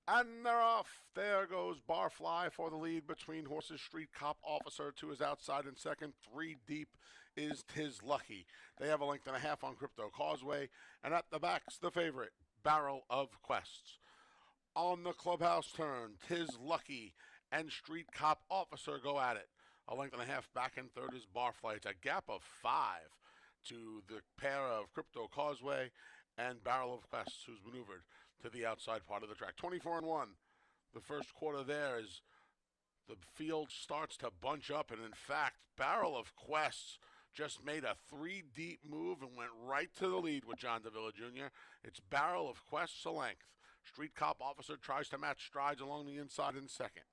And they're off. There goes Barfly for the lead between horses. Street Cop Officer to his outside in second. 3 deep is Tis Lucky. They have a length and a half on Crypto Causeway. And at the back's the favorite, Barrel of Quests. On the clubhouse turn, Tis Lucky and Street Cop Officer go at it. A length and a half back in third is Barfly. It's a gap of 5 to the pair of Crypto Causeway and Barrel of Quests, who's maneuvered to the outside part of the track. 24-1. The first quarter there is the field starts to bunch up, and in fact, Barrel of Quests just made a 3 deep move and went right to the lead with John Davila Jr. It's Barrel of Quests a length. Street Cop Officer tries to match strides along the inside in second.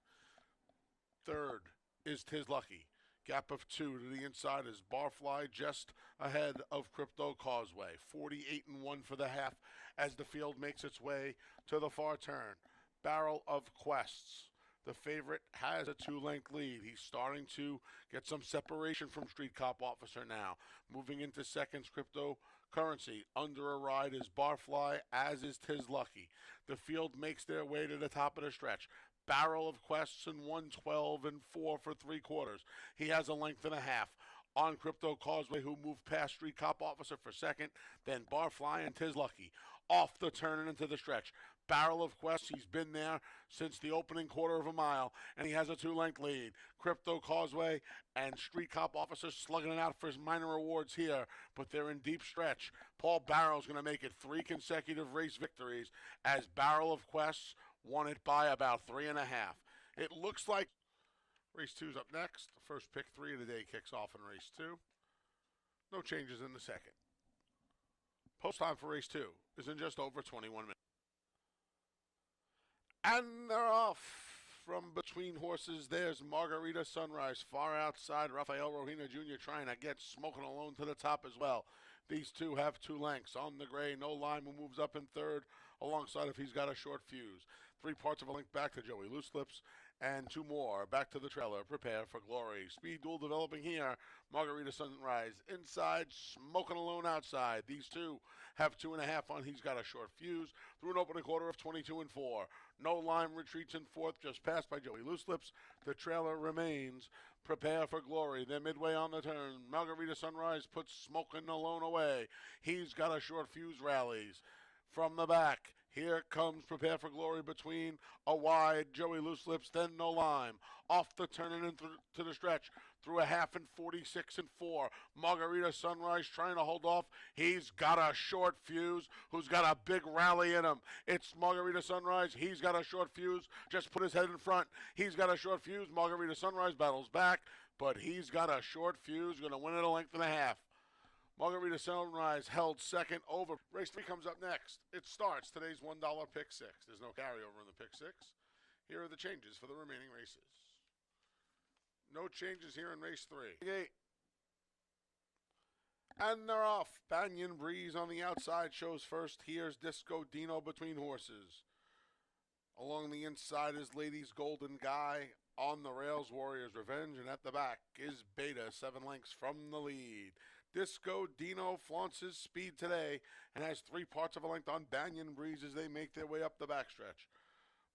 Third is Tis Lucky. Gap of 2 to the inside is Barfly just ahead of Crypto Causeway. 48-1 for the half as the field makes its way to the far turn. Barrel of Quests. The favorite has a 2-length lead. He's starting to get some separation from Street Cop Officer now. Moving into seconds, Cryptocurrency. Under a ride is Barfly, as is Tis Lucky. The field makes their way to the top of the stretch. Barrel of Quests in 112-4 for 3 quarters. He has a length and a half on Crypto Causeway, who moved past Street Cop Officer for second. Then Barfly and Tis Lucky off the turn and into the stretch. Barrel of Quests, he's been there since the opening quarter of a mile, and he has a 2-length lead. Crypto Causeway and Street Cop Officer slugging it out for his minor awards here, but they're in deep stretch. Paul Barrel's going to make it 3 consecutive race victories as Barrel of Quests won it by about 3.5. It looks like race 2's up next. The first pick 3 of the day kicks off in race 2. No changes in the second. Post time for race 2 is in just over 21 minutes. And they're off from between horses. There's Margarita Sunrise far outside. Rafael Rohina Jr. trying to get Smoking Alone to the top as well. These two have 2 lengths. On the gray, No Lime, who moves up in third alongside if he's got a short fuse. 3 parts of a length back to Joey Loose Lips, and 2 more back to the trailer. Prepare for Glory. Speed duel developing here. Margarita Sunrise inside, Smoking Alone outside. These two have 2.5 on. He's got a short fuse through an opening quarter of 22-4. No Lime retreats in fourth, just passed by Joey Loose Lips. The trailer remains. Prepare for Glory. They're midway on the turn. Margarita Sunrise puts Smoking Alone away. He's got a short fuse, rallies. From the back, here comes Prepare for Glory between a wide Joey Loose Lips, then No Lime. Off the turn and into the stretch through a half in 46-4. Margarita Sunrise trying to hold off. He's got a short fuse who's got a big rally in him. It's Margarita Sunrise. He's got a short fuse. Just put his head in front. He's got a short fuse. Margarita Sunrise battles back, but he's got a short fuse. Going to win it a length and a half. Margarita Sunrise held second over. Race 3 comes up next. It starts today's $1 pick 6. There's no carryover in the pick 6. Here are the changes for the remaining races. No changes here in race 3. And they're off. Banyan Breeze on the outside shows first. Here's Disco Dino between horses. Along the inside is Ladies Golden Guy. On the rails, Warrior's Revenge, and at the back is Beta, 7 lengths from the lead. Disco Dino flaunts his speed today and has 3 parts of a length on Banyan Breeze as they make their way up the backstretch.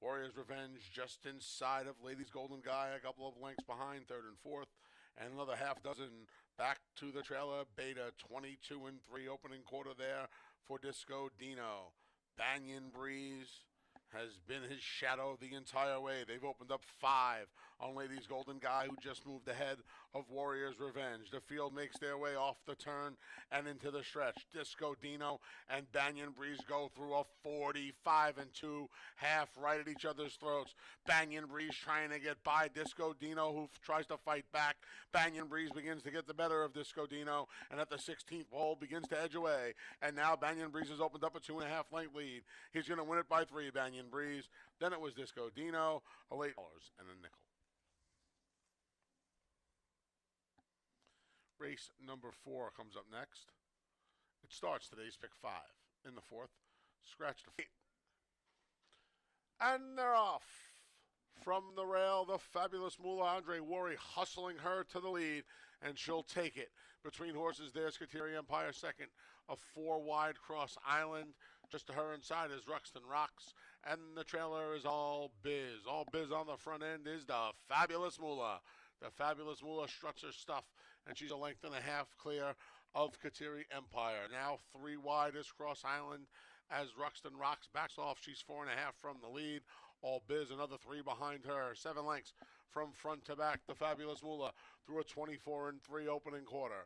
Warrior's Revenge just inside of Ladies Golden Guy, a couple of lengths behind, third and fourth, and another half dozen back to the trailer. Beta, 22-3, opening quarter there for Disco Dino. Banyan Breeze has been his shadow the entire way. They've opened up 5 on Ladies Golden Guy, who just moved ahead of Warrior's Revenge. The field makes their way off the turn and into the stretch. Disco Dino and Banyan Breeze go through a 45-2 half right at each other's throats. Banyan Breeze trying to get by Disco Dino, who tries to fight back. Banyan Breeze begins to get the better of Disco Dino, and at the 16th hole begins to edge away. And now Banyan Breeze has opened up a 2.5 length lead. He's going to win it by 3, Banyan Breeze. Then it was Disco Dino, a late $8 and a nickel. Race number 4 comes up next. It starts today's pick 5 in the fourth. Scratch the feet. And they're off. From the rail, the fabulous Mula Andre Worry hustling her to the lead, and she'll take it. Between horses, there's Kateri Empire second, a 4 wide cross island. Just to her inside is Ruxton Rocks, And the trailer is All Biz. All Biz on the front end is the Fabulous Moolah. The Fabulous Moolah struts her stuff, and she's a length and a half clear of Kateri Empire. Now 3 wide is Cross Island as Ruxton Rocks backs off. She's 4.5 from the lead. All Biz another 3 behind her. 7 lengths from front to back. The Fabulous Moolah through a 24-3 opening quarter.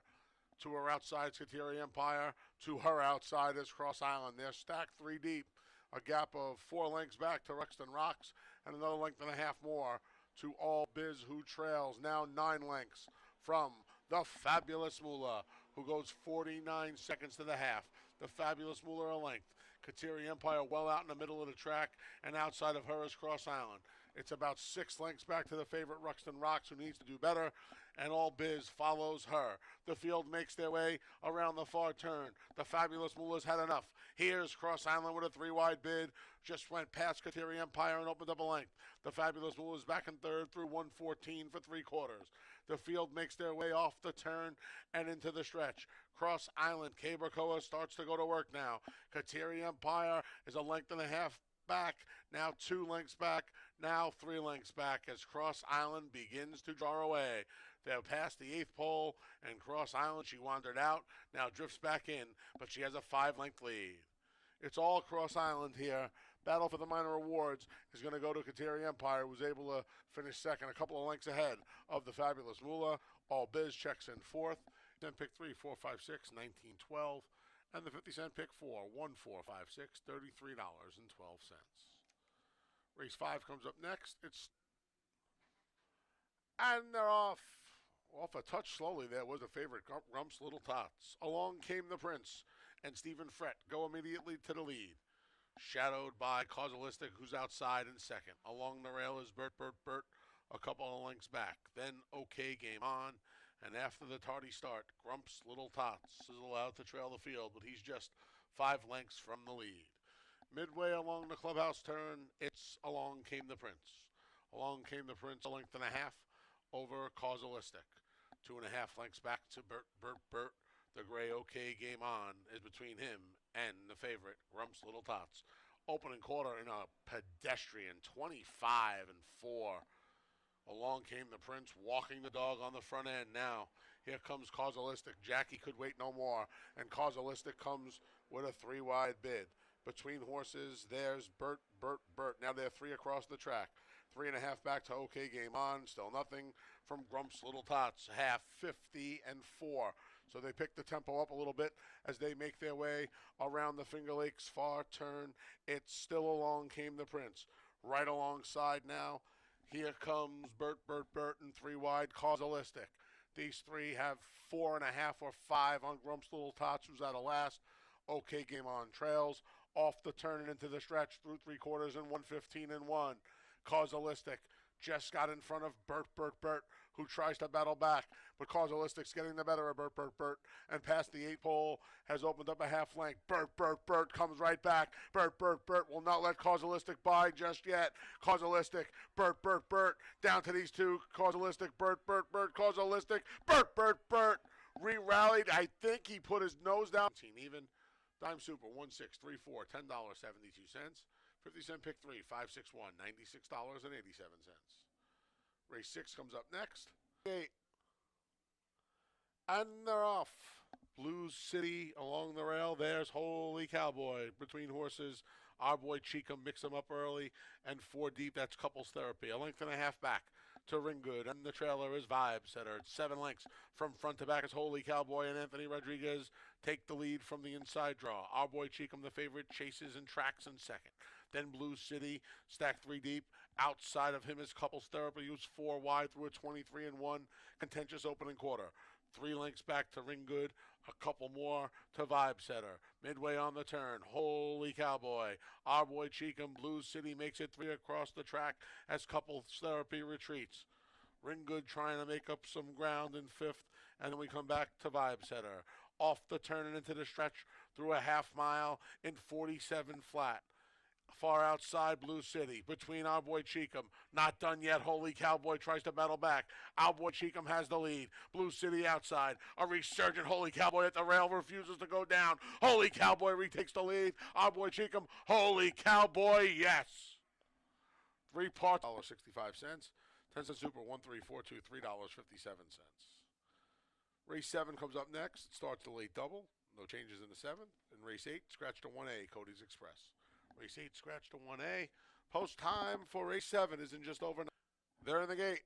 To her outside is Kateri Empire. To her outside is Cross Island. They're stacked 3 deep. A gap of 4 lengths back to Ruxton Rocks and another length and a half more to All Biz, who trails now 9 lengths from the Fabulous Moolah, who goes 49 seconds to the half. The Fabulous Moolah a length. Kateri Empire well out in the middle of the track, and outside of her is Cross Island. It's about 6 lengths back to the favorite Ruxton Rocks, who needs to do better, and All Biz follows her. The field makes their way around the far turn. The Fabulous Moolah's had enough. Here's Cross Island with a 3-wide bid. Just went past Kateri Empire and opened up a length. The Fabulous Moolah's back in third through 114 for 3/4. The field makes their way off the turn and into the stretch. Cross Island, Cabracoa starts to go to work now. Kateri Empire is a length and a half back, now 2 lengths back, now 3 lengths back as Cross Island begins to draw away. They're past the 8th pole, and Cross Island, she wandered out, now drifts back in, but she has a 5-length lead. It's all Cross Island here. Battle for the minor awards is going to go to Kateri Empire, who was able to finish second, a couple of lengths ahead of the Fabulous Moolah. All Biz checks in fourth. Then pick 3, 4, 5, 6, 19, 12. And the 50-cent pick 4, 1, 4, 5, 6, $33.12. Race 5 comes up next. And they're off. Off a touch slowly there was a favorite, Grumps Little Tots. Along came the Prince, and Stephen Frett go immediately to the lead. Shadowed by Causalistic, who's outside in second. Along the rail is Bert, a couple of lengths back. Then OK Game On, and after the tardy start, Grumps Little Tots is allowed to trail the field, but he's just 5 lengths from the lead. Midway along the clubhouse turn, it's Along Came the Prince. Along Came the Prince, a length and a half over Causalistic. 2.5 lengths back to Bert. The gray OK Game On is between him and the favorite, Grumps Little Tots. Opening quarter in a pedestrian 25-4. Along came the Prince, walking the dog on the front end. Now, here comes Causalistic. Jackie could wait no more, and Causalistic comes with a 3-wide bid. Between horses, there's Bert. Now they're 3 across the track. 3.5 back to OK Game On. Still nothing from Grumps Little Tots. Half 50-4. So they pick the tempo up a little bit as they make their way around the Finger Lakes far turn. It's still Along Came the Prince. Right alongside now, here comes Bert, and 3 wide Causalistic. These 3 have 4.5 or 5 on Grumps Little Tots, who's out of last. OK Game On trails off the turn and into the stretch through 3/4 and 115-1. Causalistic just got in front of Bert, who tries to battle back, but Causalistic's getting the better of Bert, and past the 8 pole has opened up a half length. Bert comes right back. Bert will not let Causalistic by just yet. Causalistic, Bert, down to these 2. Causalistic, Bert, Causalistic, Bert, re-rallied. I think he put his nose down. Even. Dime Super, 1634, $10.72. 50-cent pick 3, 561, $96.87. Race 6 comes up next. 8. And they're off. Blues City along the rail. There's Holy Cowboy. Between horses, our boy Chica mix him up early. And 4 deep, that's couples therapy. A length and a half back to Ring Good. And the trailer is Vibe Setter. 7 lengths from front to back is Holy Cowboy, and Anthony Rodriguez take the lead from the inside draw. Our boy Cheekham, the favorite, chases and tracks in second. Then Blue City, stacked 3 deep. Outside of him is Couples Therapy, who's 4 wide through a 23-1 contentious opening quarter. 3 lengths back to Ring Good, a couple more to Vibe Setter. Midway on the turn, Holy Cowboy. Our boy Cheekham, Blue City makes it 3 across the track as Couples Therapy retreats. Ring Good trying to make up some ground in 5th, and then we come back to Vibe Setter. Off the turn and into the stretch through a half mile in 47 flat. Far outside Blue City, between our boy Cheekham. Not done yet. Holy Cowboy tries to battle back. Our boy Cheekham has the lead. Blue City outside. A resurgent Holy Cowboy at the rail refuses to go down. Holy Cowboy retakes the lead. Our boy Cheekham. Holy Cowboy, yes. 3 parts, $1.65. 10-cent super, 1342, $3.57. Race 7 comes up next. It starts the late double. No changes in the 7th. In race 8, scratch to 1A, Cody's Express. Race 8, scratch to 1A. Post time for race 7 is in just over. They're in the gate.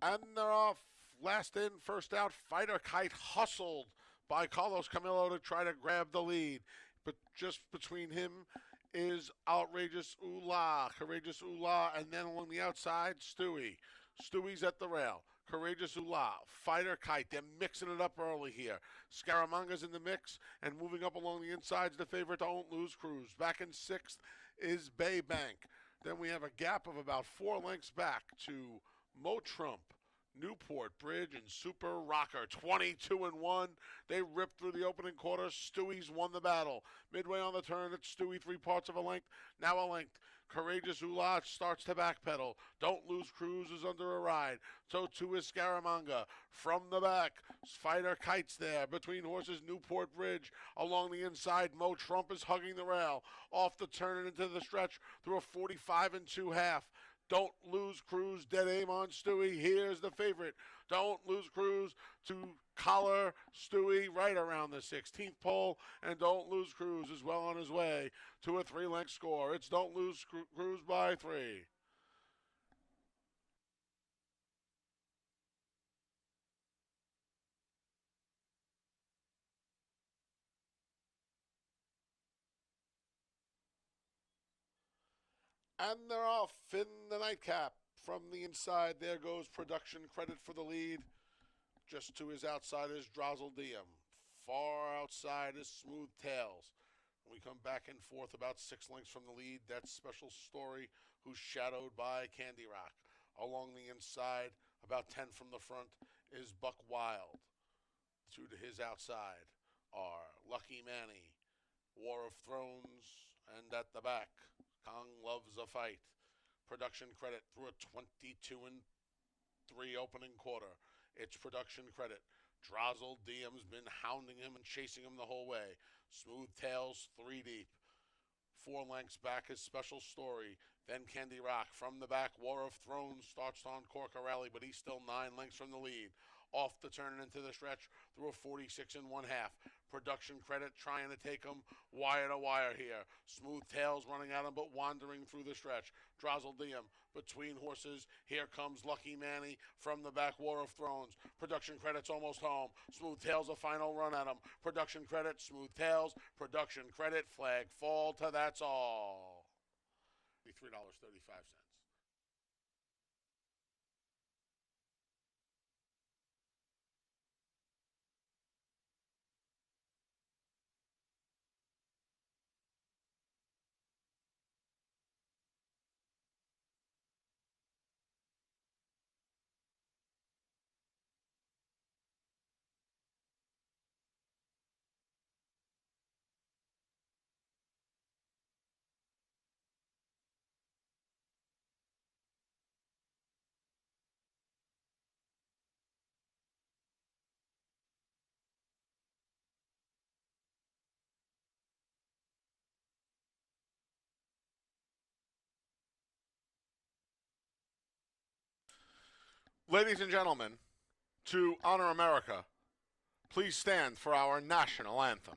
And they're off. Last in, first out. Fighter Kite hustled by Carlos Camillo to try to grab the lead. But just between him is Outrageous Ooh-La, Courageous Ooh-La, and then along the outside, Stewie. Stewie's at the rail. Courageous Ooh-La, Fighter Kite. They're mixing it up early here. Scaramanga's in the mix, and moving up along the inside's the favorite, Don't Lose Cruise. Back in 6th is Bay Bank. Then we have a gap of about 4 lengths back to Mo Trump, Newport Bridge, and Super Rocker. 22-1. They ripped through the opening quarter. Stewie's won the battle. Midway on the turn, it's Stewie 3 parts of a length. Now a length. Courageous Ooh-La starts to backpedal. Don't Lose Cruise is under a ride. So too is Scaramanga. From the back, Fighter Kite's there. Between horses, Newport Bridge. Along the inside, Mo Trump is hugging the rail. Off the turn and into the stretch through a 45 and 2/2. Don't Lose Cruise, dead aim on Stewie. Here's the favorite. Don't Lose Cruise to collar Stewie right around the 16th pole. And Don't Lose Cruise is well on his way to a 3-length score. It's Don't Lose Cruise by 3. And they're off in the nightcap. From the inside, there goes Production Credit for the lead. Just to his outside is Drozzle Diem. Far outside is Smooth Tails. We come back and forth about 6 lengths from the lead. That's Special Story, who's shadowed by Candy Rock. Along the inside, about 10 from the front, is Buck Wild. 2 to his outside are Lucky Manny, War of Thrones, and at the back, Kong Loves a Fight. Production Credit through a 22-3 opening quarter. It's Production Credit. Drozzle Diem's been hounding him and chasing him the whole way. Smooth Tails 3 deep. 4 lengths back is Special Story. Then Candy Rock. From the back, War of Thrones starts on Corker Rally, but he's still 9 lengths from the lead. Off the turn and into the stretch through a 46 and 1/2. Production Credit trying to take him wire to wire here. Smooth Tails running at him but wandering through the stretch. Drozzle Diem between horses. Here comes Lucky Manny from the back, War of Thrones. Production Credit's almost home. Smooth Tails a final run at him. Production Credit, Smooth Tails, Production Credit, flag fall to that's all. $3.35. Ladies and gentlemen, to honor America, please stand for our national anthem.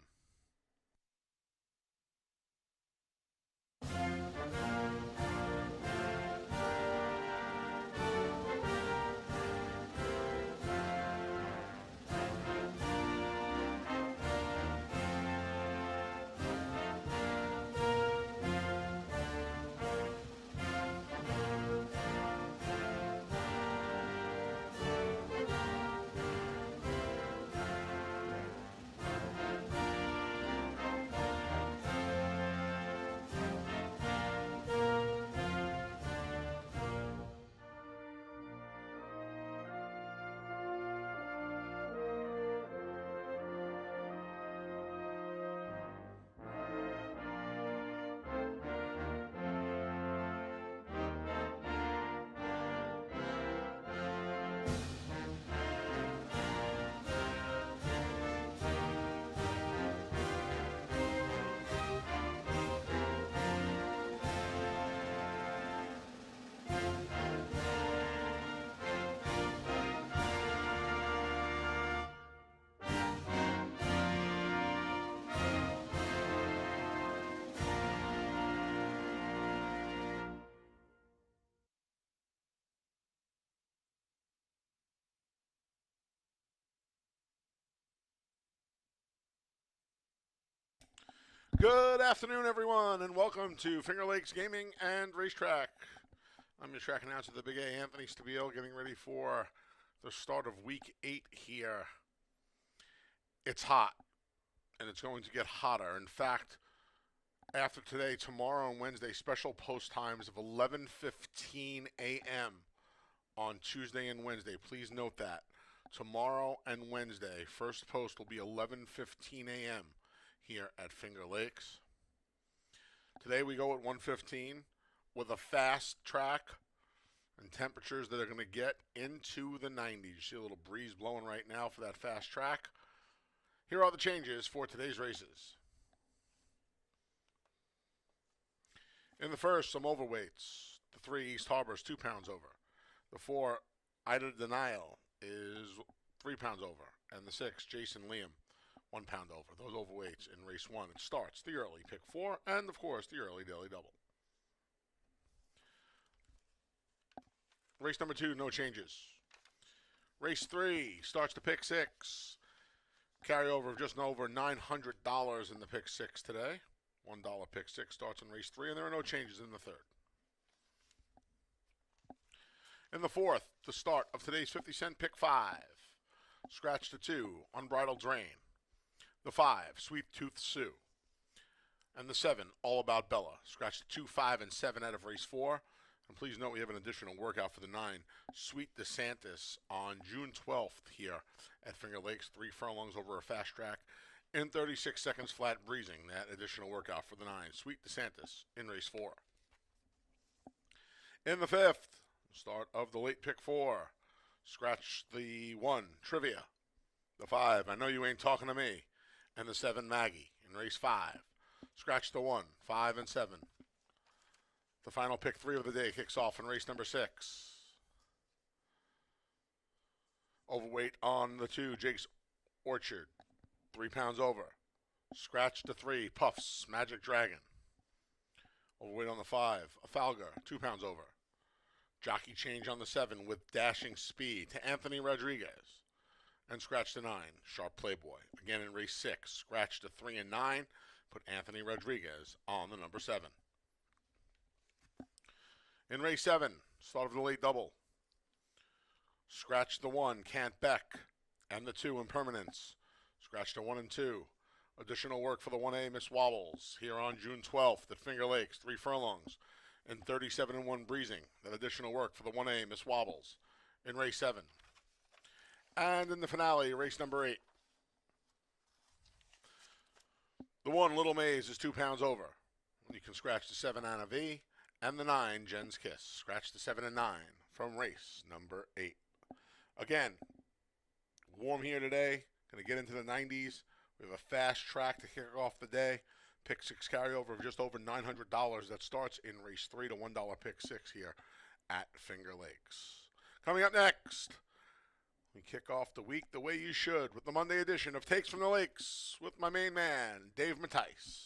Good afternoon, everyone, and welcome to Finger Lakes Gaming and Racetrack. I'm your track announcer, the Big A, Anthony Stabile, getting ready for the start of Week 8 here. It's hot, and it's going to get hotter. In fact, after today, tomorrow and Wednesday, special post times of 11:15 a.m. on Tuesday and Wednesday. Please note that. Tomorrow and Wednesday, first post will be 11:15 a.m. here at Finger Lakes. Today we go at 1:15 with a fast track and temperatures that are going to get into the 90s. You see a little breeze blowing right now for that fast track. Here are the changes for today's races. In the first, some overweights. The 3, East Harbor, is 2 pounds over. The 4, Ida Denial, is 3 pounds over. And the 6, Jason Liam, 1 pound over. Those overweights in race 1. It starts the early pick 4 and, of course, the early daily double. Race number 2, no changes. Race 3 starts the pick 6. Carryover of just over $900 in the pick 6 today. $1 pick 6 starts in race 3, and there are no changes in the third. In the fourth, the start of today's 50-cent pick 5. Scratch the 2, Unbridled Drain. The 5, Sweet Tooth Sue. And the 7, All About Bella. Scratch the 2, 5, and 7 out of race 4. And please note we have an additional workout for the 9, Sweet DeSantis, on June 12th here at Finger Lakes. 3 furlongs over a fast track in 36 seconds flat breezing. That additional workout for the 9, Sweet DeSantis, in race 4. In the fifth, start of the late pick 4. Scratch the 1, Trivia. The 5, I Know You Ain't Talking to Me. And the 7, Maggie, in race 5. Scratch the 1, 5, and 7. The final pick 3 of the day kicks off in race number 6. Overweight on the 2, Jake's Orchard, 3 pounds over. Scratch the 3, Puffs, Magic Dragon. Overweight on the 5, Afalga, 2 pounds over. Jockey change on the 7 with Dashing Speed to Anthony Rodriguez. And scratch the 9, Sharp Playboy. Again in race 6, scratch the 3 and 9, put Anthony Rodriguez on the number 7. In race 7, start of the late double. Scratch the 1, Can't Beck, and the 2, Impermanence. Scratch the 1 and 2. Additional work for the 1A, Miss Wobbles, here on June 12th at Finger Lakes, 3 furlongs and 37 and 1 breezing. That additional work for the 1A, Miss Wobbles, in race 7. And in the finale, race number 8. The 1, Little Maze, is 2 pounds over. You can scratch the 7, Anna V, and the 9, Jen's Kiss. Scratch the 7 and 9 from race number 8. Again, warm here today. Going to get into the 90s. We have a fast track to kick off the day. Pick 6 carryover of just over $900. That starts in race 3 to $1 pick 6 here at Finger Lakes. Coming up next, we kick off the week the way you should with the Monday edition of Takes from the Lakes with my main man, Dave Mattice.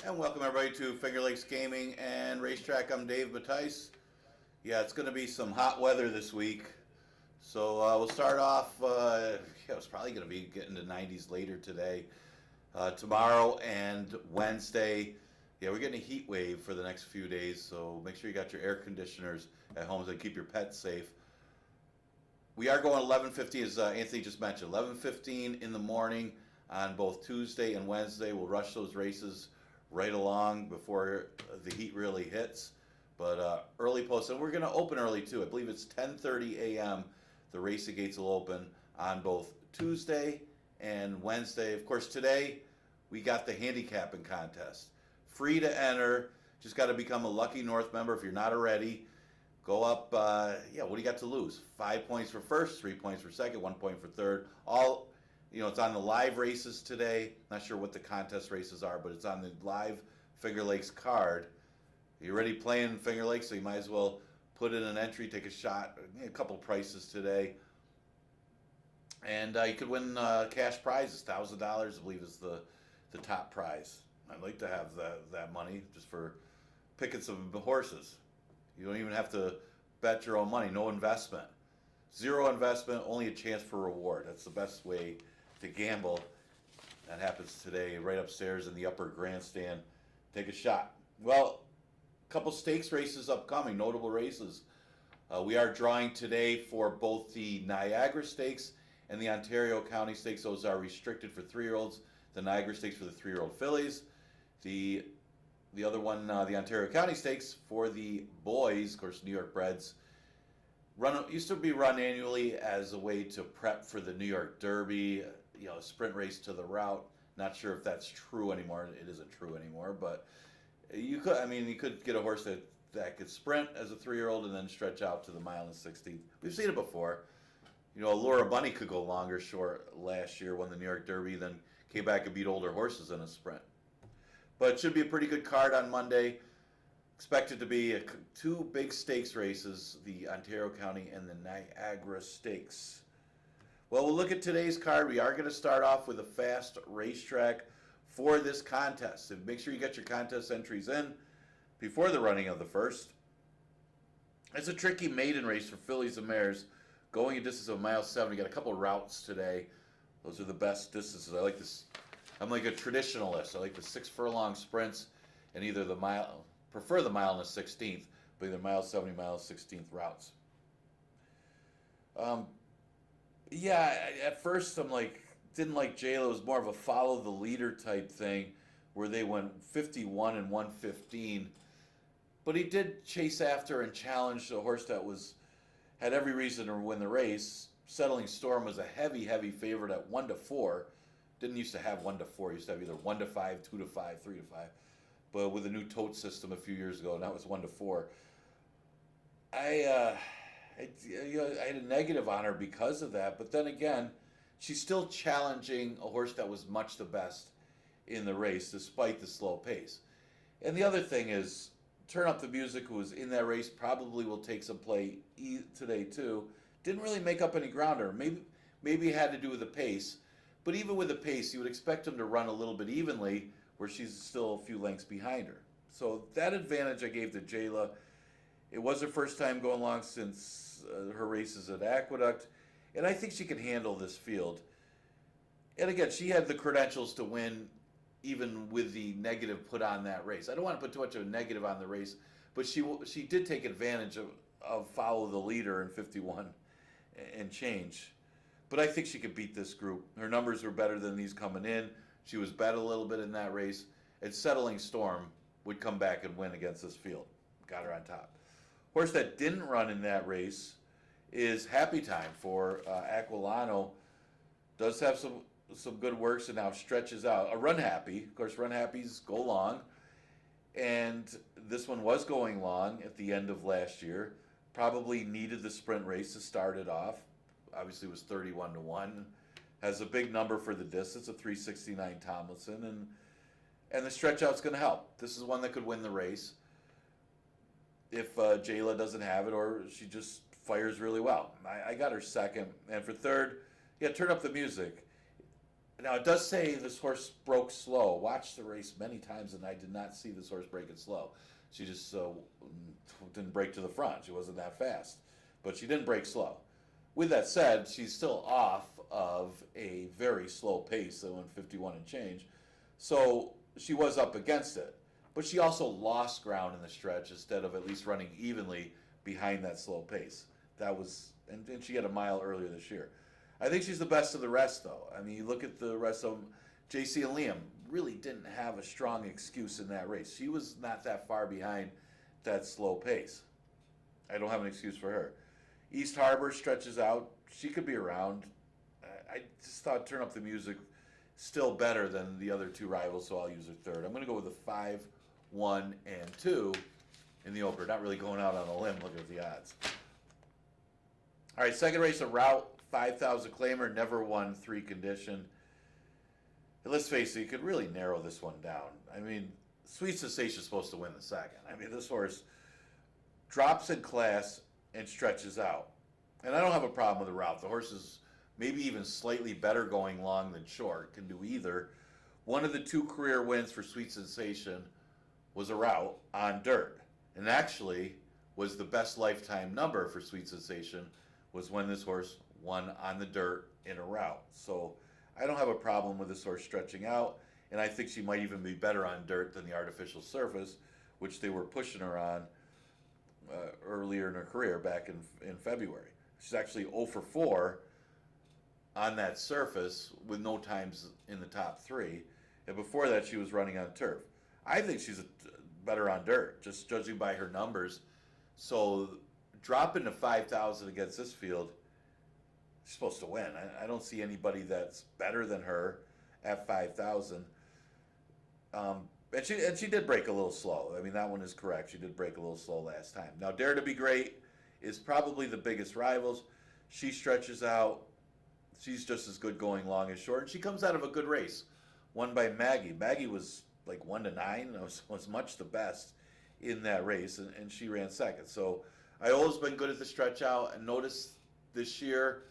And welcome everybody to Finger Lakes Gaming and Racetrack. I'm Dave Mattice. Yeah, it's going to be some hot weather this week. So we'll start off, it's probably going to be getting to 90s later today. Tomorrow and Wednesday, yeah, we're getting a heat wave for the next few days. So make sure you got your air conditioners at home so you keep your pets safe. We are going 11:15, as Anthony just mentioned. 11:15 in the morning on both Tuesday and Wednesday. We'll rush those races right along before the heat really hits. But early post, and we're going to open early too. I believe it's 10:30 a.m. The racing gates will open on both Tuesday and Wednesday. Of course, today we got the handicapping contest. Free to enter. Just got to become a Lucky North member if you're not already. Go up, what do you got to lose? 5 points for first, 3 points for second, 1 point for third. All It's on the live races today. Not sure what the contest races are, but it's on the live Finger Lakes card. You're already playing Finger Lakes, so you might as well put in an entry, take a shot. A couple prices today. And you could win cash prizes. $1,000, I believe, is the top prize. I'd like to have that money just for picking some horses. You don't even have to bet your own money. No investment. Zero investment, only a chance for reward. That's the best way to gamble. That happens today right upstairs in the upper grandstand. Take a shot. Well, a couple stakes races upcoming, notable races. We are drawing today for both the Niagara Stakes and the Ontario County Stakes. Those are restricted for 3-year-olds. The Niagara Stakes for the 3-year-old fillies. The other one, the Ontario County Stakes for the boys, of course, New York breds. Used to be run annually as a way to prep for the New York Derby, a sprint race to the route. Not sure if that's true anymore. It isn't true anymore, but you could get a horse that could sprint as a 3-year-old and then stretch out to the mile and 16th. We've seen it before. Laura Bunny could go longer short last year, won the New York Derby, then came back and beat older horses in a sprint. But it should be a pretty good card on Monday. Expected to be two big stakes races, the Ontario County and the Niagara Stakes. Well, we'll look at today's card. We are going to start off with a fast racetrack for this contest. And make sure you get your contest entries in before the running of the first. It's a tricky maiden race for fillies and mares. Going a distance of 1.7 miles. We got a couple of routes today. Those are the best distances. I like this. I'm like a traditionalist. I like the 6 furlong sprints and either the mile, prefer the mile and the 16th, but either 1.70 miles, 16th routes. At first I'm like, didn't like JLo. It was more of a follow the leader type thing where they went 51 and 115. But he did chase after and challenge a horse that had every reason to win the race. Settling Storm was a heavy favorite at 1-4. Didn't used to have 1-4. Used to have either 1-5, 2-5, 3-5. But with the new tote system a few years ago, now it's 1-4. I had a negative on her because of that. But then again, she's still challenging a horse that was much the best in the race, despite the slow pace. And the other thing is, Turn Up the Music, who was in that race, probably will take some play today too. Didn't really make up any ground or maybe it had to do with the pace. But even with the pace, you would expect him to run a little bit evenly, where she's still a few lengths behind her. So that advantage I gave to Jayla. It was her first time going long since her races at Aqueduct, and I think she can handle this field. And again, she had the credentials to win even with the negative put on that race. I don't want to put too much of a negative on the race, but she did take advantage of follow the leader in 51 and change. But I think she could beat this group. Her numbers were better than these coming in. She was bet a little bit in that race. And Settling Storm would come back and win against this field. Got her on top. Horse that didn't run in that race is Happy Time for Aquilano. Does have some good works and now stretches out. A Run Happy. Of course, Run Happys go long. And this one was going long at the end of last year. Probably needed the sprint race to start it off. Obviously, it was 31-1. Has a big number for the distance, a 369 Tomlinson, and the stretch out's going to help. This is one that could win the race if Jayla doesn't have it or she just fires really well. I got her second, and for third, Turn Up the Music. Now it does say this horse broke slow. Watched the race many times, and I did not see this horse break it slow. She just didn't break to the front. She wasn't that fast, but she didn't break slow. With that said, she's still off of a very slow pace that went 51 and change. So she was up against it. But she also lost ground in the stretch instead of at least running evenly behind that slow pace. And she had a mile earlier this year. I think she's the best of the rest, though. I mean, you look at the rest of them. JC and Liam really didn't have a strong excuse in that race. She was not that far behind that slow pace. I don't have an excuse for her. East Harbor stretches out. She could be around. I just thought Turn Up the Music still better than the other two rivals, so I'll use her third. I'm going to go with the 5, 1, and 2 in the opener. Not really going out on a limb looking at the odds. All right, second race, a route 5,000 claimer, never won 3 condition. And let's face it, you could really narrow this one down. I mean, Sweet Sensation's supposed to win the second. I mean, this horse drops in class and stretches out. And I don't have a problem with the route. The horse is maybe even slightly better going long than short, can do either. One of the 2 career wins for Sweet Sensation was a route on dirt. And actually was the best lifetime number for Sweet Sensation was when this horse won on the dirt in a route. So I don't have a problem with this horse stretching out, and I think she might even be better on dirt than the artificial surface, which they were pushing her on earlier in her career back in February. She's actually 0 for 4 on that surface with no times in the top 3, and before that she was running on turf. I think she's better on dirt, just judging by her numbers. So dropping to 5,000 against this field, she's supposed to win. I don't see anybody that's better than her at 5,000. And she did break a little slow. I mean, that one is correct. She did break a little slow last time. Now, Dare to Be Great is probably the biggest rivals. She stretches out. She's just as good going long as short. And she comes out of a good race, won by Maggie. Maggie was like 1-9. Was much the best in that race, and she ran second. So Iola's been good at the stretch out. And notice this year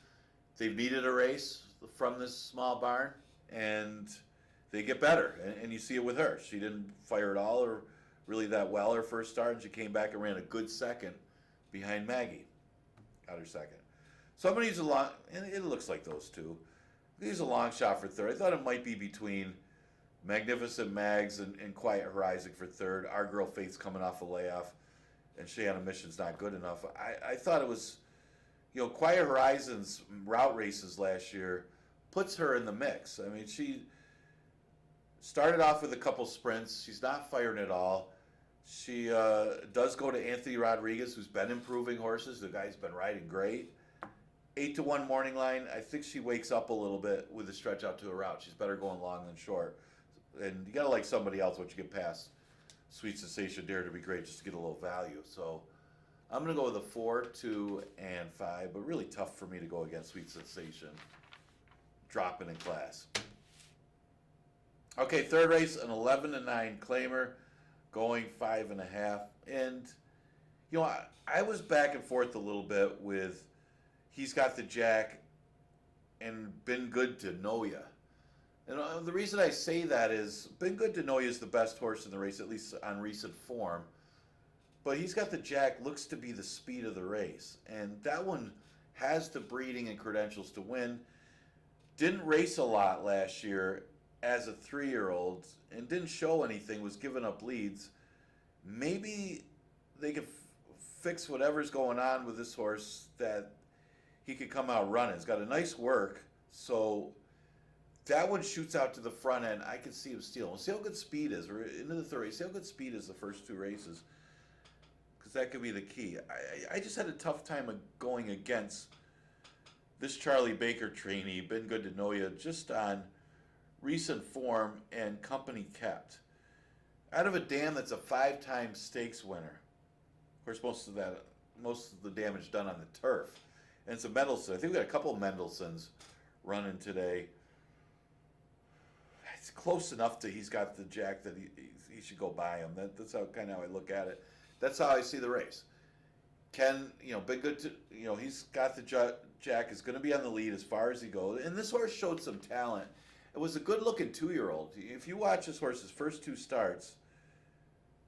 they've needed a race from this small barn, and they get better, and you see it with her. She didn't fire at all or really that well her first start, and she came back and ran a good second behind Maggie. Got her second. So I'm going to use a long, and it looks like those two. Use a long shot for third. I thought it might be between Magnificent Mags and Quiet Horizon for third. Our Girl Faith's coming off a layoff, and Cheyenne Mission's not good enough. I thought it was, Quiet Horizon's route races last year puts her in the mix. I mean, she started off with a couple sprints. She's not firing at all. She does go to Anthony Rodriguez, who's been improving horses. The guy's been riding great. 8-1 morning line. I think she wakes up a little bit with the stretch out to a route. She's better going long than short. And you got to like somebody else once you get past Sweet Sensation, Dare to Be Great, just to get a little value. So I'm going to go with a 4, 2, and 5, but really tough for me to go against Sweet Sensation. Dropping in class. Okay, third race, an 11-9 claimer, going 5.5. And, I was back and forth a little bit with He's Got the Jack and Been Good to Know Ya. And the reason I say that is Been Good to Know Ya is the best horse in the race, at least on recent form. But He's Got the Jack looks to be the speed of the race. And that one has the breeding and credentials to win. Didn't race a lot last year as a 3-year-old and didn't show anything, was giving up leads. Maybe they could fix whatever's going on with this horse that he could come out running. He's got a nice work, so that one shoots out to the front end. I can see him stealing. We'll see how good speed is. We're into the third race. See how good speed is the first 2 races, because that could be the key. I just had a tough time going against this Charlie Baker trainee, Been Good to Know Ya, just on recent form and company kept. Out of a dam that's a 5-time stakes winner. Of course, most of the damage done on the turf. And it's a Mendelssohn. I think we got a couple of Mendelssohns running today. It's close enough to He's Got the Jack that he should go by him. That's how kind of how I look at it. That's how I see the race. Been Good to, He's Got the Jack is going to be on the lead as far as he goes. And this horse showed some talent. It was a good-looking 2-year-old. If you watch this horse's first 2 starts,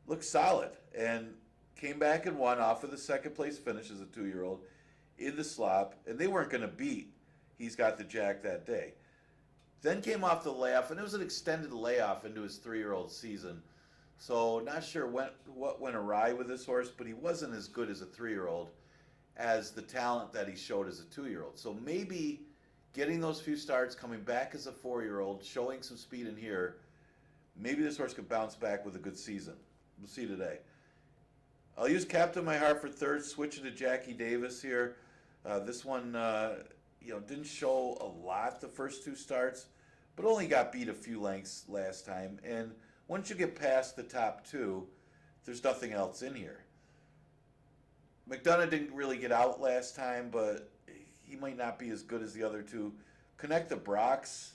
looked solid and came back and won off of the second-place finish as a 2-year-old in the slop, and they weren't going to beat He's Got the Jack that day. Then came off the layoff, and it was an extended layoff into his 3-year-old season. So not sure what went awry with this horse, but he wasn't as good as a 3-year-old as the talent that he showed as a 2-year-old. So maybe getting those few starts, coming back as a 4-year-old, showing some speed in here, maybe this horse could bounce back with a good season. We'll see today. I'll use Captain My Heart for third, switching to Jackie Davis here. This one, didn't show a lot the first 2 starts, but only got beat a few lengths last time. And once you get past the top 2, there's nothing else in here. McDonough didn't really get out last time, but he might not be as good as the other two. Connect the Brox,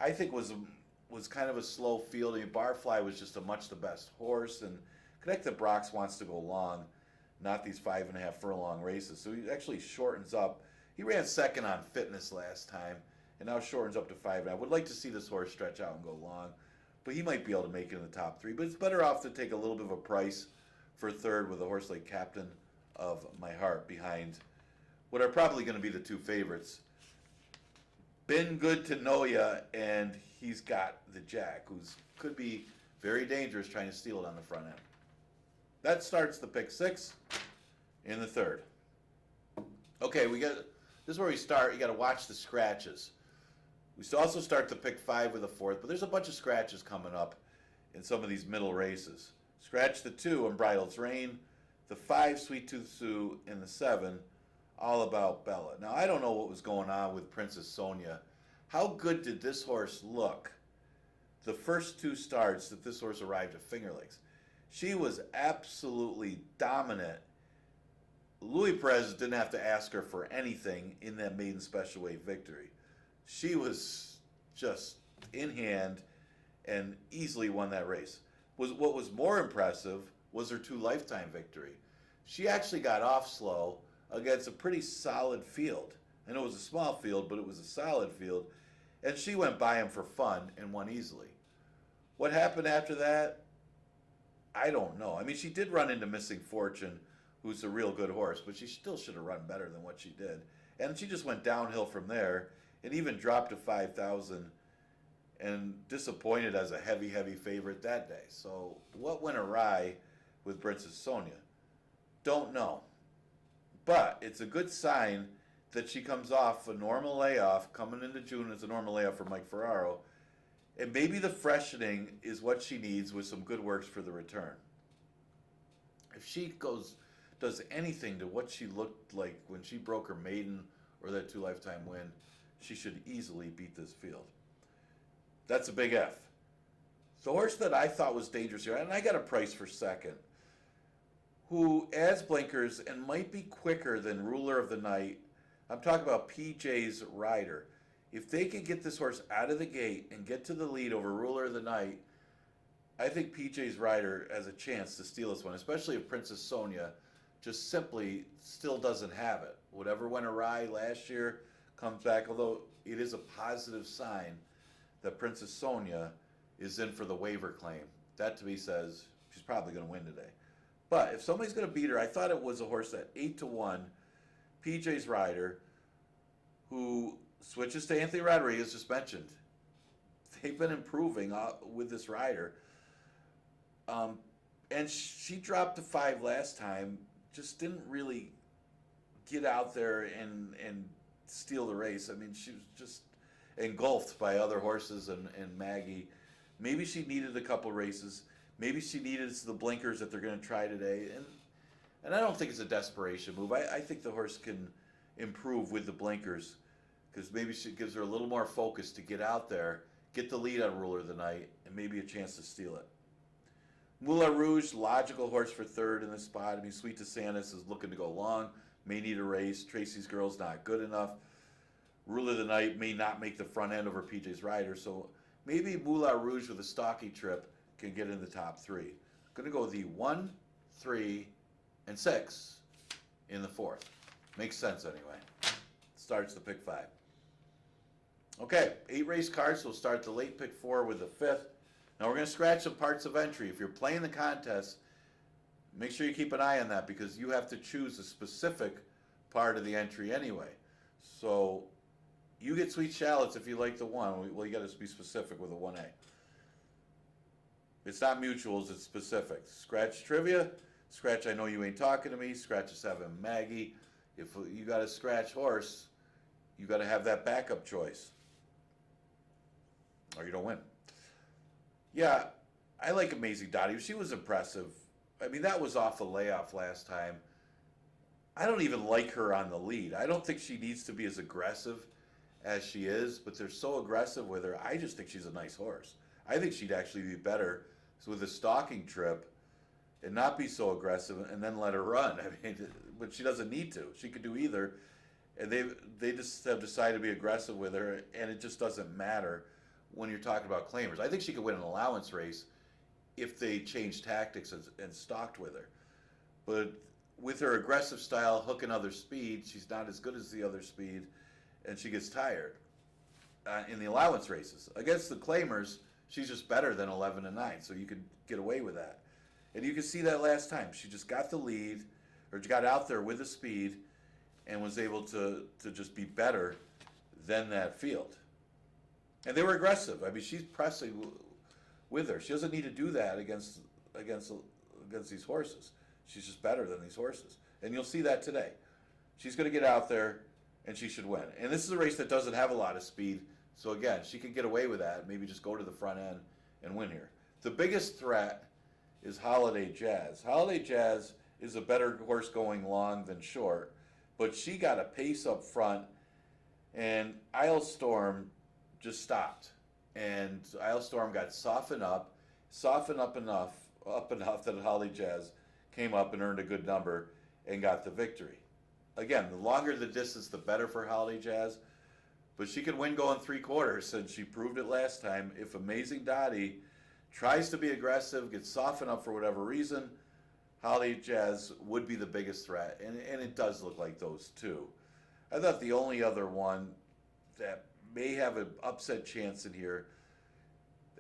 I think was kind of a slow field. I mean, Barfly was just a much the best horse, and Connect the Brox wants to go long, not these 5.5 furlong races. So he actually shortens up. He ran second on fitness last time, and now shortens up to 5. I would like to see this horse stretch out and go long, but he might be able to make it in the top 3. But it's better off to take a little bit of a price for third with a horse like Captain of My Heart behind what are probably going to be the two favorites. Been Good to Know Ya, and he's got the Jack, who's could be very dangerous trying to steal it on the front end. That starts the pick 6 in the third. Okay, this is where we start. You got to watch the scratches. We also start the pick 5 with the fourth, but there's a bunch of scratches coming up in some of these middle races. Scratch the 2, Unbridled Reign, the 5, Sweet Tooth Sue, and the 7, All About Bella. Now, I don't know what was going on with Princess Sonia. How good did this horse look the first 2 starts that this horse arrived at Finger Lakes? She was absolutely dominant. Louis Perez didn't have to ask her for anything in that maiden special weight victory. She was just in hand and easily won that race. What was more impressive was her 2 lifetime victory. She actually got off slow against a pretty solid field. I know it was a small field, but it was a solid field. And she went by him for fun and won easily. What happened after that? I don't know. I mean, she did run into Missing Fortune, who's a real good horse, but she still should have run better than what she did. And she just went downhill from there and even dropped to 5,000 and disappointed as a heavy, heavy favorite that day. So what went awry with Princess Sonia? Don't know. But it's a good sign that she comes off a normal layoff. Coming into June is a normal layoff for Mike Ferraro. And maybe the freshening is what she needs with some good works for the return. If she does anything to what she looked like when she broke her maiden or that 2 lifetime win, she should easily beat this field. That's a big F. The horse that I thought was dangerous here, and I got a price for second, who adds blinkers and might be quicker than Ruler of the Night. I'm talking about PJ's Rider. If they can get this horse out of the gate and get to the lead over Ruler of the Night, I think PJ's Rider has a chance to steal this one, especially if Princess Sonia just simply still doesn't have it. Whatever went awry last year comes back, although it is a positive sign that Princess Sonia is in for the waiver claim. That to me says she's probably going to win today. But if somebody's going to beat her, I thought it was a horse at 8-1, PJ's Rider, who switches to Anthony Rodriguez, just mentioned. They've been improving with this rider. And she dropped to 5 last time, just didn't really get out there and steal the race. I mean, she was just engulfed by other horses and Maggie. Maybe she needed a couple races. Maybe she needed the blinkers that they're going to try today. And I don't think it's a desperation move. I think the horse can improve with the blinkers because maybe she gives her a little more focus to get out there, get the lead on Ruler of the Night, and maybe a chance to steal it. Moulin Rouge, logical horse for third in this spot. I mean, Sweet DeSantis is looking to go long, may need a race. Tracy's Girl's not good enough. Ruler of the Night may not make the front end over PJ's Rider, so maybe Moulin Rouge with a stocky trip can get in the top 3. Going to go the 1, 3, and 6 in the fourth. Makes sense anyway. Starts the pick 5. Okay, 8 race cards. So we'll start the late pick 4 with the 5th. Now we're going to scratch some parts of entry. If you're playing the contest, make sure you keep an eye on that because you have to choose a specific part of the entry anyway. So you get Sweet Shallots if you like the 1. Well, you got to be specific with a 1A. It's not mutuals, it's specific. Scratch trivia, scratch I Know You Ain't Talking to Me, scratch a 7 Maggie. If you got a scratch horse, you got to have that backup choice. Or you don't win. Yeah, I like Amazing Dottie. She was impressive. I mean, that was off the layoff last time. I don't even like her on the lead. I don't think she needs to be as aggressive as she is, but they're so aggressive with her. I just think she's a nice horse. I think she'd actually be better with a stalking trip and not be so aggressive and then let her run. I mean, but she doesn't need to. She could do either. and they just have decided to be aggressive with her, and it just doesn't matter when you're talking about claimers. I think she could win an allowance race if they changed tactics and stalked with her. But with her aggressive style, hooking other speed, she's not as good as the other speed, and she gets tired in the allowance races. Against the claimers, she's just better than 11-9, so you could get away with that. And you can see that last time. She just got the lead, or got out there with the speed, and was able to just be better than that field. And they were aggressive. I mean, she's pressing with her. She doesn't need to do that against these horses. She's just better than these horses. And you'll see that today. She's going to get out there, and she should win. And this is a race that doesn't have a lot of speed. So again, she can get away with that. Maybe just go to the front end and win here. The biggest threat is Holiday Jazz. Holiday Jazz is a better horse going long than short, but she got a pace up front, and Isle Storm just stopped. And Isle Storm got softened up enough that Holiday Jazz came up and earned a good number and got the victory. Again, the longer the distance, the better for Holiday Jazz, but she can win going 3/4, and she proved it last time. If Amazing Dottie tries to be aggressive, gets softened up for whatever reason, Holiday Jazz would be the biggest threat, and it does look like those two. I thought the only other one that may have an upset chance in here,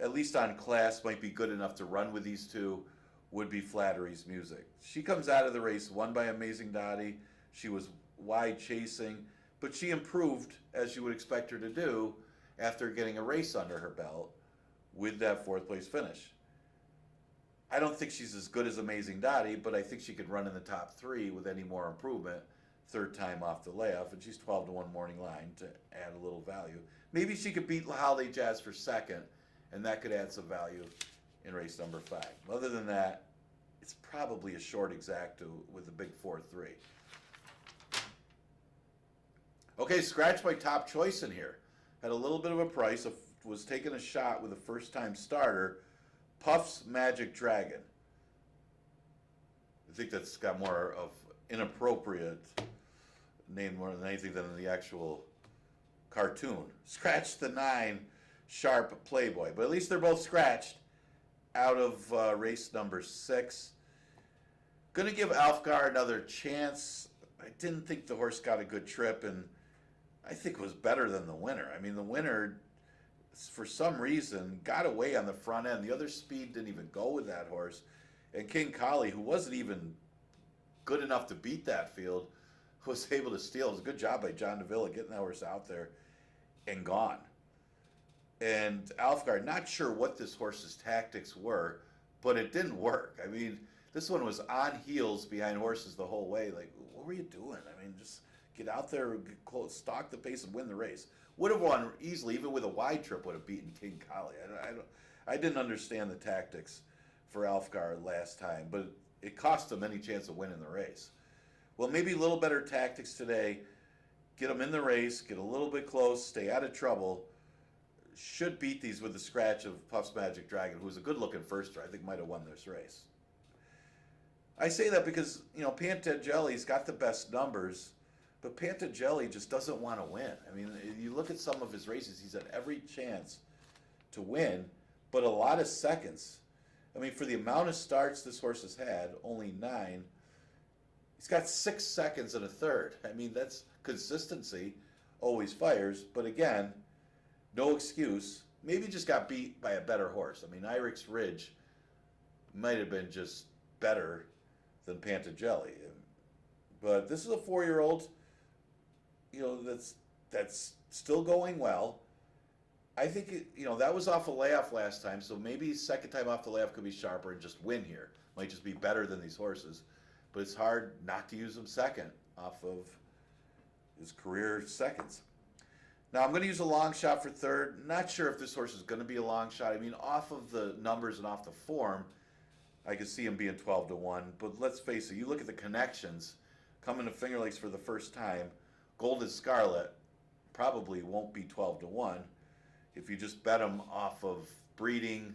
at least on class, might be good enough to run with these two, would be Flattery's Music. She comes out of the race won by Amazing Dottie. She was wide chasing, but she improved, as you would expect her to do, after getting a race under her belt with that 4th place finish. I don't think she's as good as Amazing Dottie, but I think she could run in the top 3 with any more improvement, 3rd time off the layoff, and she's 12-1 morning line to add a little value. Maybe she could beat Holiday Jazz for 2nd, and that could add some value in race number 5. Other than that, it's probably a short exacta with a big 4-3. Okay, scratch my top choice in here. Had a little bit of a price, was taking a shot with a first-time starter, Puff's Magic Dragon. I think that's got more of inappropriate name more than anything than the actual cartoon. Scratch the 9, Sharp Playboy. But at least they're both scratched out of race number 6. Going to give Alfgar another chance. I didn't think the horse got a good trip, and I think it was better than the winner. I mean, the winner, for some reason, got away on the front end. The other speed didn't even go with that horse. And King Collie, who wasn't even good enough to beat that field, was able to steal. It was a good job by John Davila getting that horse out there and gone. And Alfgar, not sure what this horse's tactics were, but it didn't work. I mean, this one was on heels behind horses the whole way. Like, what were you doing? I mean, just get out there, get close, stalk the pace, and win the race. Would have won easily, even with a wide trip, would have beaten King Collie. I didn't understand the tactics for Alfgar last time, but it cost him any chance of winning the race. Well, maybe a little better tactics today. Get him in the race, get a little bit close, stay out of trouble. Should beat these with the scratch of Puff's Magic Dragon, who's a good-looking firster. I think might have won this race. I say that because, Pantagelli's got the best numbers, but Pantagelli just doesn't want to win. I mean, you look at some of his races, he's had every chance to win, but a lot of seconds. I mean, for the amount of starts this horse has had, only 9, he's got 6 seconds and a third. I mean, that's consistency, always fires, but again, no excuse. Maybe just got beat by a better horse. I mean, Irix Ridge might have been just better than Pantagelli. But this is a 4-year-old, that's still going well. I think, that was off a layoff last time, so maybe second time off the layoff could be sharper and just win here. Might just be better than these horses. But it's hard not to use him second off of his career seconds. Now, I'm going to use a long shot for 3rd. Not sure if this horse is going to be a long shot. I mean, off of the numbers and off the form, I could see him being 12-1. But let's face it, you look at the connections coming to Finger Lakes for the first time. Golden Scarlet probably won't be 12-1 if you just bet him off of breeding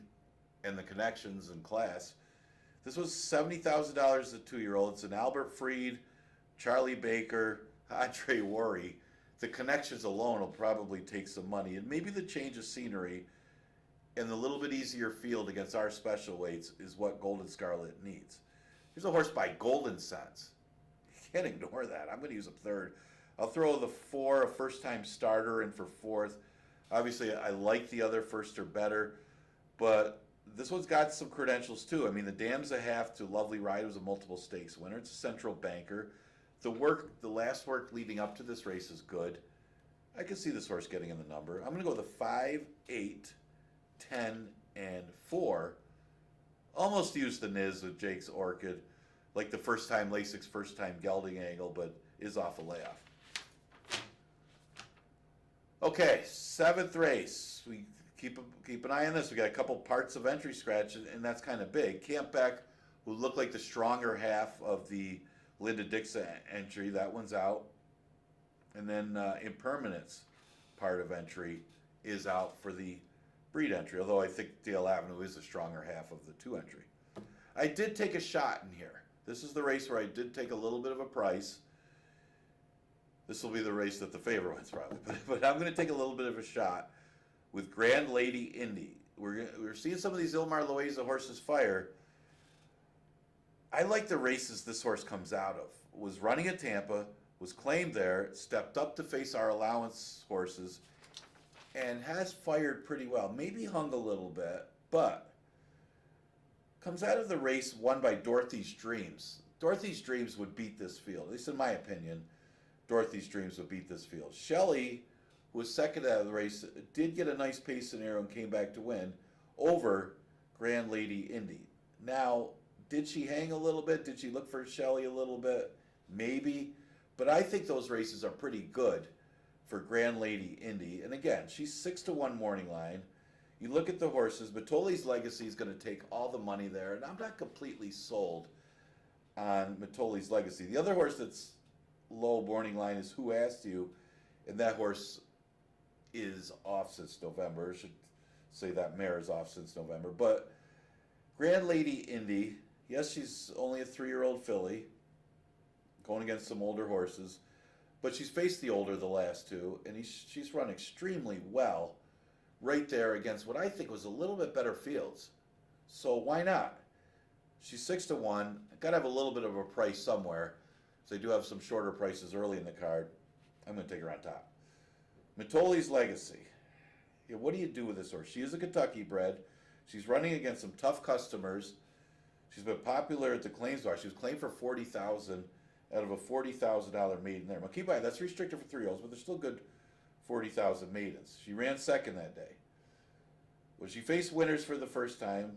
and the connections and class. This was $70,000 a 2-year-old. It's an Albert Freed, Charlie Baker, Andre Worry, the connections alone will probably take some money, and maybe the change of scenery and the little bit easier field against our special weights is what Golden Scarlet needs. Here's a horse by Golden Sense. You can't ignore that. I'm going to use a third. I'll throw the 4, a first-time starter, in for 4th. Obviously, I like the other first or better, but this one's got some credentials too. I mean, the Dam's a half to Lovely Ride was a multiple stakes winner. It's a central banker. The last work leading up to this race is good. I can see this horse getting in the number. I'm going to go with the 5, 8, 10, and 4. Almost used the Niz with Jake's Orchid, like the first time Lasix, first time gelding angle, but is off a layoff. Okay, 7th race. We keep an eye on this. We got a couple parts of entry scratch, and that's kind of big. Camp Beck, who looked like the stronger half of the Linda Dixon entry, that one's out. And then Impermanence part of entry is out for the breed entry, although I think Dale Avenue is the stronger half of the 2 entry. I did take a shot in here. This is the race where I did take a little bit of a price. This will be the race that the favorite wins probably, but I'm going to take a little bit of a shot with Grand Lady Indy. We're seeing some of these Ilmar Loaiza horses fire. I like the races this horse comes out of. Was running at Tampa, was claimed there, stepped up to face our allowance horses, and has fired pretty well. Maybe hung a little bit, but comes out of the race won by Dorothy's Dreams. Dorothy's Dreams would beat this field, at least in my opinion. Dorothy's Dreams would beat this field. Shelley, who was second out of the race, did get a nice pace scenario and came back to win over Grand Lady Indy. Now, did she hang a little bit? Did she look for Shelley a little bit? Maybe. But I think those races are pretty good for Grand Lady Indy. And again, she's 6-1 morning line. You look at the horses, Matoli's Legacy is going to take all the money there. And I'm not completely sold on Matoli's Legacy. The other horse that's low morning line is Who Asked You? And that horse is off since November. I should say that mare is off since November. But Grand Lady Indy, yes, she's only a 3-year-old filly going against some older horses, but she's faced the older the last 2, and she's run extremely well right there against what I think was a little bit better fields. So why not? She's 6-1. Got to have a little bit of a price somewhere. So they do have some shorter prices early in the card. I'm going to take her on top. Matoli's Legacy. Yeah, what do you do with this horse? She is a Kentucky bred. She's running against some tough customers. She's been popular at the claims bar. She was claimed for $40,000 out of a $40,000 maiden there. Now keep in mind, that's restricted for 3-year-olds, but there's still good 40,000 maidens. She ran second that day. When she faced winners for the first time,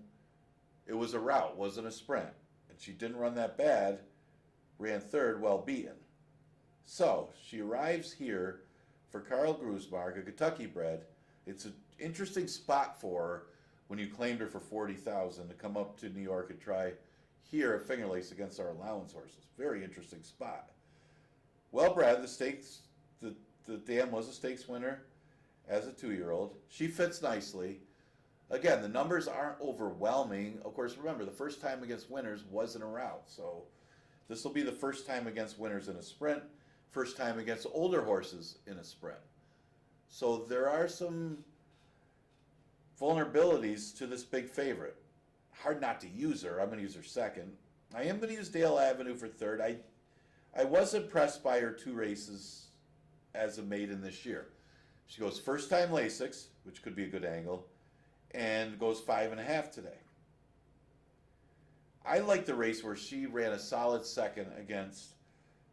it was a rout, wasn't a sprint. And she didn't run that bad, ran third, well beaten. So she arrives here for Carl Grusmark, a Kentucky bred. It's an interesting spot for her when you claimed her for $40,000 to come up to New York and try here at Finger Lakes against our allowance horses. Very interesting spot. Well bred, the stakes, the Dam was a stakes winner as a 2-year-old. She fits nicely. Again, the numbers aren't overwhelming. Of course, remember, the first time against winners wasn't a rout. So this will be the first time against winners in a sprint, first time against older horses in a sprint. So there are some vulnerabilities to this big favorite. Hard not to use her. I'm going to use her second. I am going to use Dale Avenue for third. I was impressed by her 2 races as a maiden this year. She goes first time Lasix, which could be a good angle, and goes 5.5 today. I like the race where she ran a solid second against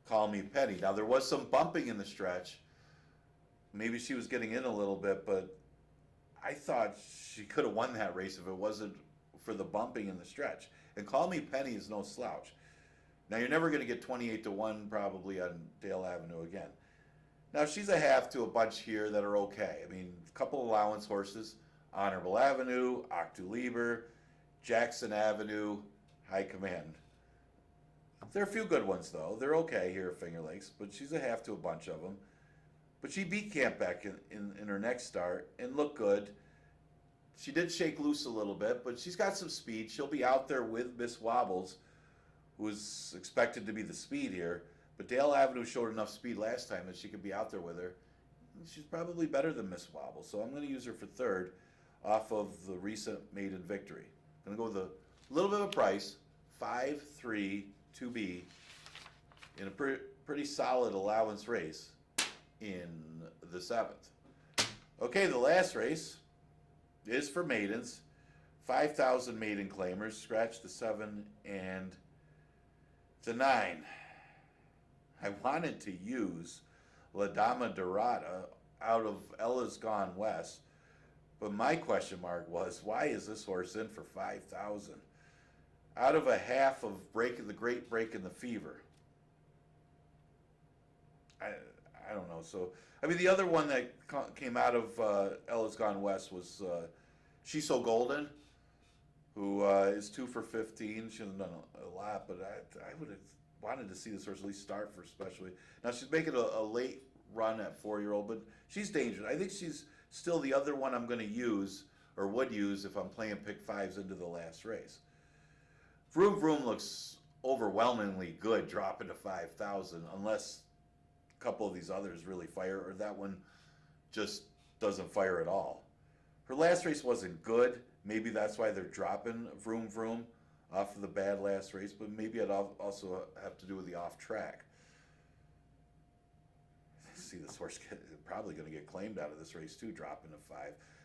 Call Me Penny. Now there was some bumping in the stretch. Maybe she was getting in a little bit, but I thought she could have won that race if it wasn't for the bumping in the stretch. And Call Me Penny is no slouch. Now you're never going to get 28-1 probably on Dale Avenue again. Now she's a half to a bunch here that are okay. I mean, a couple allowance horses, Honorable Avenue, Octu Lieber, Jackson Avenue, High Command. There are a few good ones though. They're okay here at Finger Lakes, but she's a half to a bunch of them. But she beat Camp Beck in her next start and looked good. She did shake loose a little bit, but she's got some speed. She'll be out there with Miss Wobbles, who is expected to be the speed here. But Dale Avenue showed enough speed last time that she could be out there with her. She's probably better than Miss Wobble, so I'm going to use her for third off of the recent maiden victory. I'm going to go with a little bit of a price, 5-3 2B in a pretty solid allowance race in the seventh. Okay, the last race is for maidens. 5,000 maiden claimers. Scratch the 7 and the 9. I wanted to use La Dama Dorada out of Ella's Gone West, but my question mark was, why is this horse in for 5,000? Out of a half of the Great Break in the Fever. I don't know. So, I mean, the other one that came out of Ella's Gone West was She's So Golden, who is 2 for 15. She hasn't done a lot, but I would have wanted to see this horse at least start for especially. Now, she's making a late run at 4-year-old, but she's dangerous. I think she's still the other one I'm going to use or would use if I'm playing pick fives into the last race. Vroom Vroom looks overwhelmingly good dropping to 5,000 unless a couple of these others really fire or that one just doesn't fire at all. Her last race wasn't good. Maybe that's why they're dropping Vroom Vroom off of the bad last race, but maybe it also have to do with the off track. See, this horse probably going to get claimed out of this race too, dropping to 5.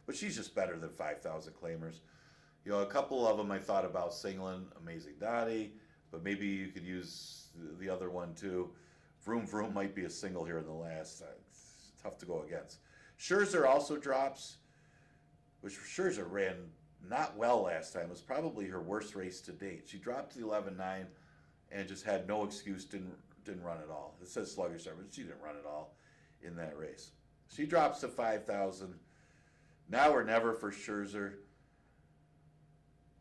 But she's just better than 5,000 claimers. You know, a couple of them I thought about singling Amazing Dottie, but maybe you could use the other one too. Vroom Vroom might be a single here in the last. It's tough to go against. Scherzer also drops, which Scherzer ran not well last time. It was probably her worst race to date. She dropped to the 11-9 and just had no excuse, didn't run at all. It says sluggish, but she didn't run at all in that race. She drops to 5,000. Now or never for Scherzer.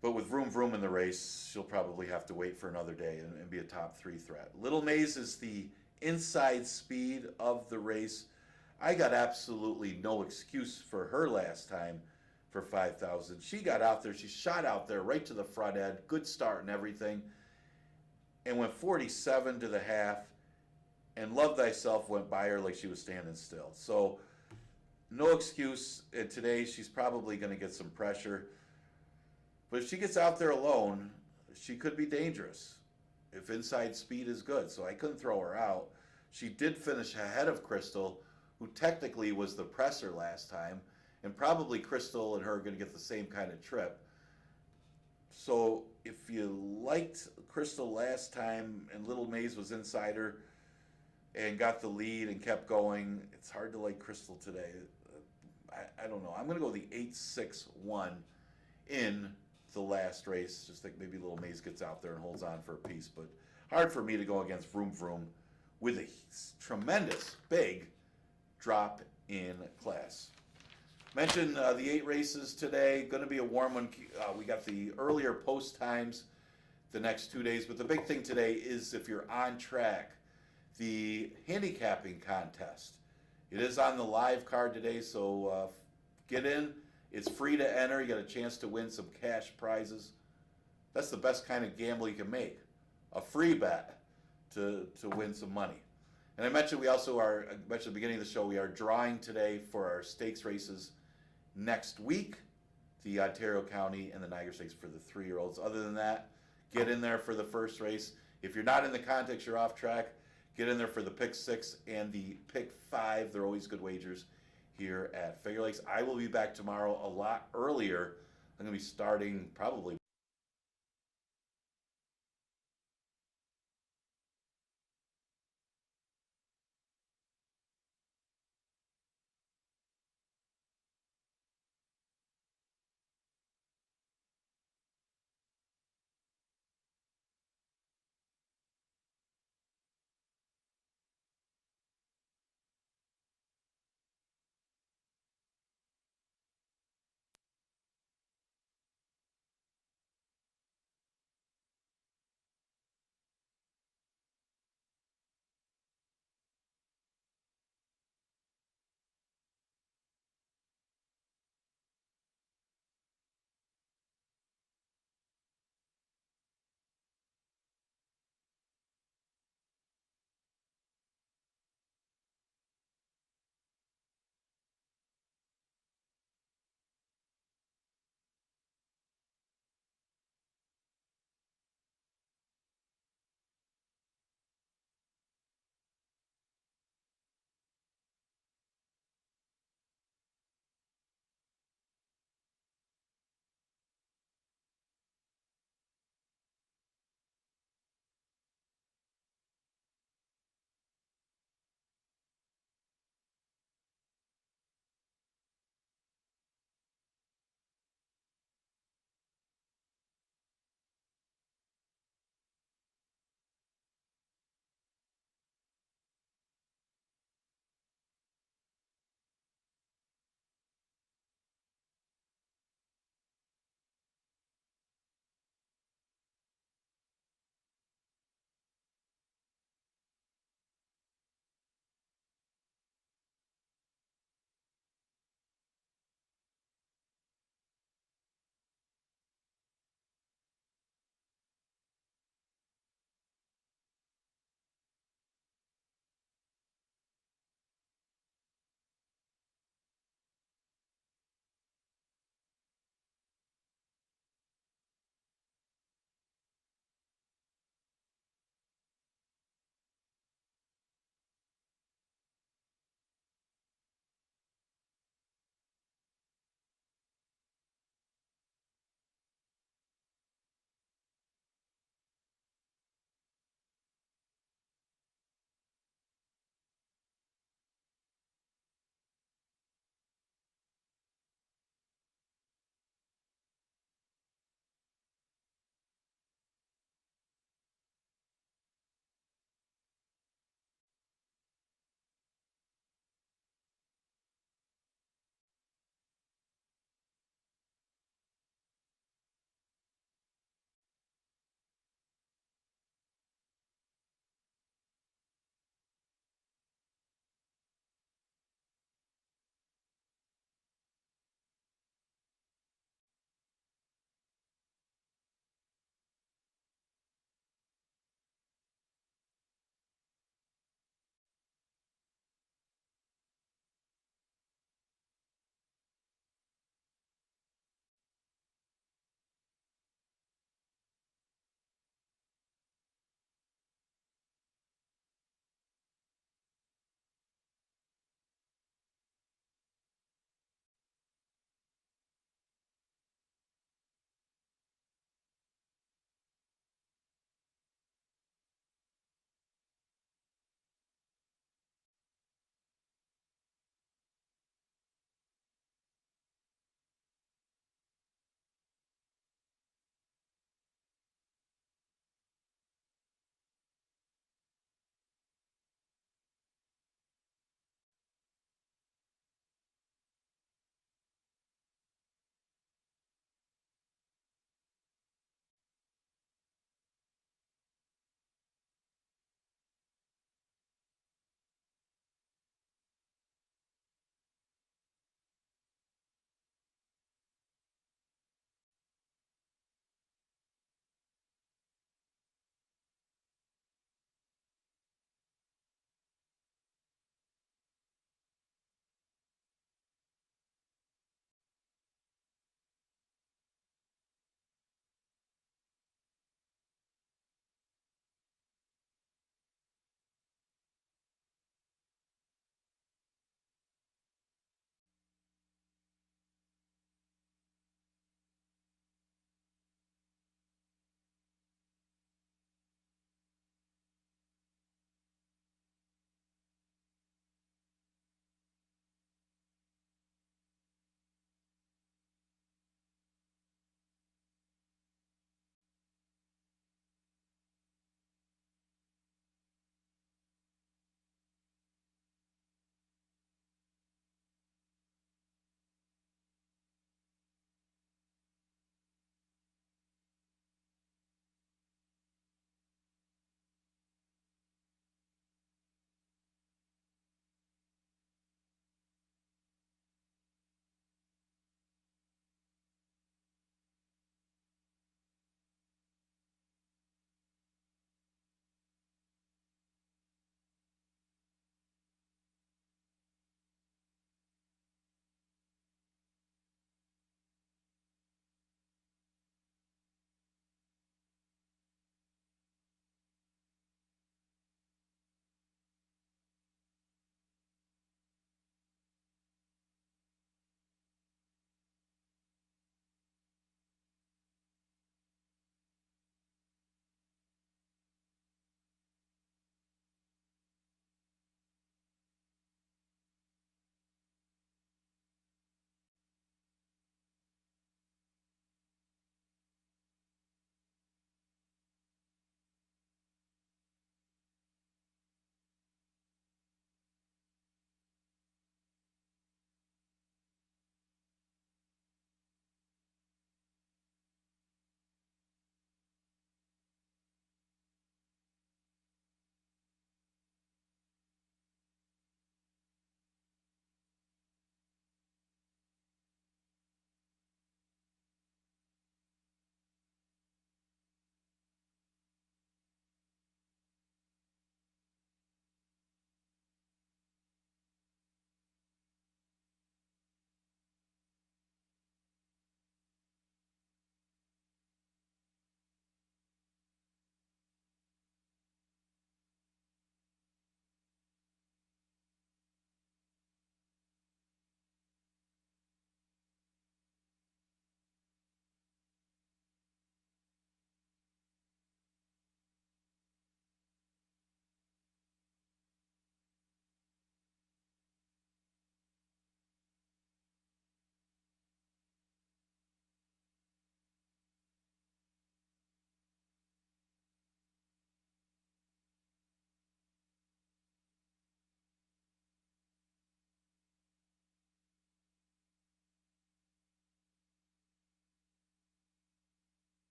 But with Vroom Vroom in the race, she'll probably have to wait for another day and be a top 3 threat. Little Maze is the inside speed of the race. I got absolutely no excuse for her last time for 5,000. She got out there, she shot out there right to the front end, good start and everything, and went 47 to the half, and Love Thyself went by her like she was standing still. So no excuse, and today she's probably going to get some pressure. But if she gets out there alone, she could be dangerous if inside speed is good. So I couldn't throw her out. She did finish ahead of Crystal, who technically was the presser last time, and probably Crystal and her are going to get the same kind of trip. So if you liked Crystal last time and Little Maze was inside her and got the lead and kept going, it's hard to like Crystal today. I don't know. I'm going to go the 8-6-1 in the last race. Just think maybe Little Maze gets out there and holds on for a piece. But hard for me to go against Vroom Vroom with a tremendous big drop in class. Mentioned the 8 races today. Going to be a warm one. We got the earlier post times the next 2 days. But the big thing today is if you're on track, the handicapping contest. It is on the live card today, so get in. It's free to enter. You got a chance to win some cash prizes. That's the best kind of gamble you can make. A free bet to win some money. And I mentioned we also are, I mentioned at the beginning of the show, we are drawing today for our stakes races next week, the Ontario County and the Niagara Stakes for the 3-year-olds. Other than that, get in there for the first race. If you're not in the context, you're off track. Get in there for the pick 6 and the pick 5. They're always good wagers here at Finger Lakes. I will be back tomorrow a lot earlier. I'm going to be starting probably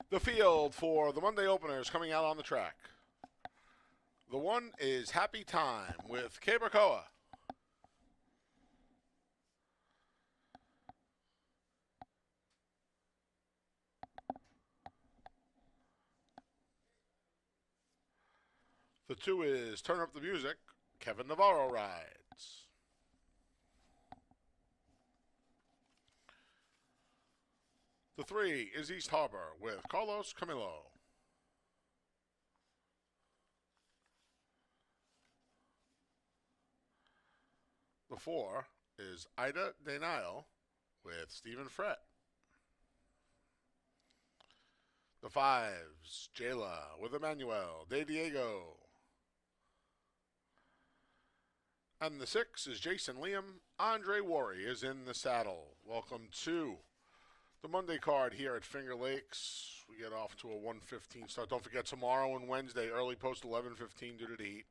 The field for the Monday openers coming out on the track. The one is Happy Time with Cabracoa. The 2 is Turn Up the Music. Kevin Navarro rides. The 3 is East Harbor with Carlos Camilo. The 4 is Ida De Nile with Stephen Frett. The 5's Jayla with Emmanuel De Diego. And the 6 is Jason Liam. Andre Worry is in the saddle. Welcome to the Monday card here at Finger Lakes. We get off to a 1:15 start. Don't forget tomorrow and Wednesday, early post 11:15 due to the heat.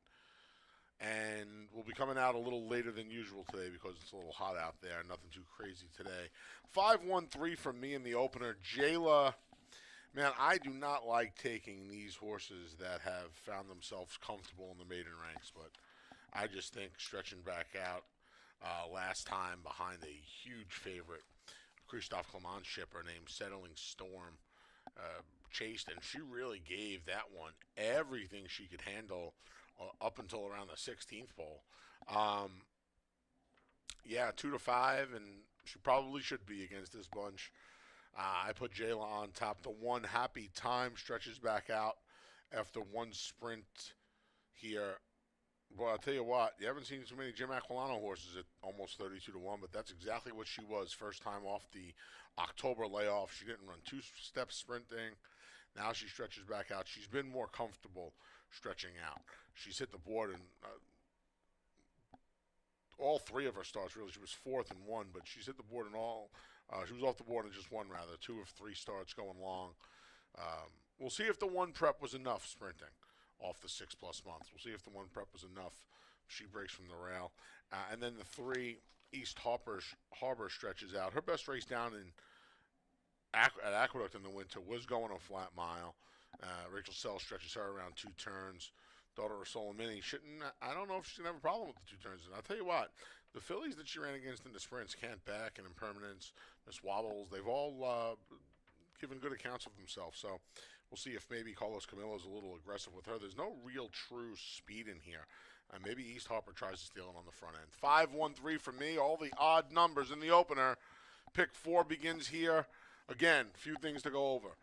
And we'll be coming out a little later than usual today because it's a little hot out there. Nothing too crazy today. 5-1-3 from me in the opener. Jayla, man, I do not like taking these horses that have found themselves comfortable in the maiden ranks, but I just think stretching back out last time behind a huge favorite, Christophe Clement shipper named Settling Storm, chased, and she really gave that one everything she could handle up until around the 16th pole. Yeah, 2-5, and she probably should be against this bunch. I put Jayla on top. The 1 Happy Time stretches back out after 1 sprint here. Well, I'll tell you what, you haven't seen too many Jim Aquilano horses at almost 32-1, but that's exactly what she was first time off the October layoff. She didn't run 2-step sprinting. Now she stretches back out. She's been more comfortable stretching out. She's hit the board in all 3 of her starts, really. She was 4th in 1, but she's hit the board in all. She was off the board in just 1, rather. 2 of 3 starts going long. We'll see if the 1 prep was enough sprinting off the 6+ months. We'll see if the 1 prep was enough. She breaks from the rail. And then the 3 East Harbor stretches out. Her best race down at Aqueduct in the winter was going a flat mile. Rachel Sells stretches her around 2 turns. Daughter of Solomini shouldn't. I don't know if she's going to have a problem with the 2 turns. And I'll tell you what, the fillies that she ran against in the sprints, Can't Back and Impermanence, Miss Wobbles, they've all given good accounts of themselves. So we'll see if maybe Carlos Camilo is a little aggressive with her. There's no real true speed in here. Maybe East Harper tries to steal it on the front end. 5-1-3 for me. All the odd numbers in the opener. Pick 4 begins here. Again, few things to go over.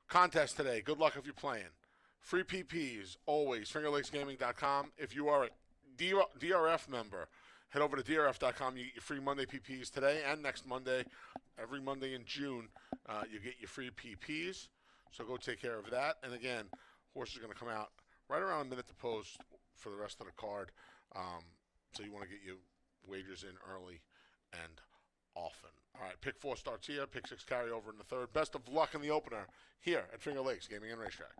Contest today. Good luck if you're playing. Free PPs, always. FingerLakesGaming.com. If you are a DRF member, head over to DRF.com. You get your free Monday PPs today and next Monday. Every Monday in June, you get your free PPs. So go take care of that. And again, horses are going to come out right around a minute to post for the rest of the card. So you want to get your wagers in early and often. All right, pick 4 starts here. Pick 6 carry over in the 3rd. Best of luck in the opener here at Finger Lakes Gaming and Racetrack.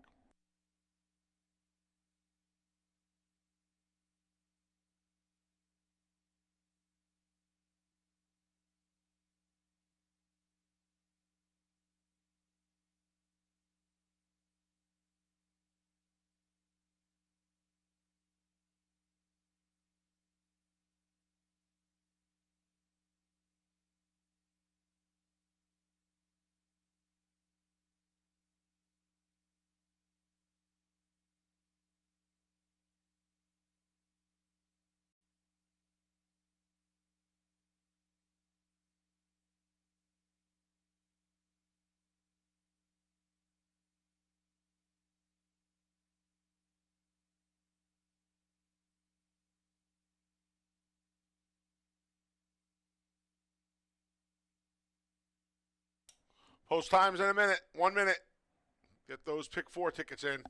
Post times in a minute. 1 minute. Get those pick 4 tickets in.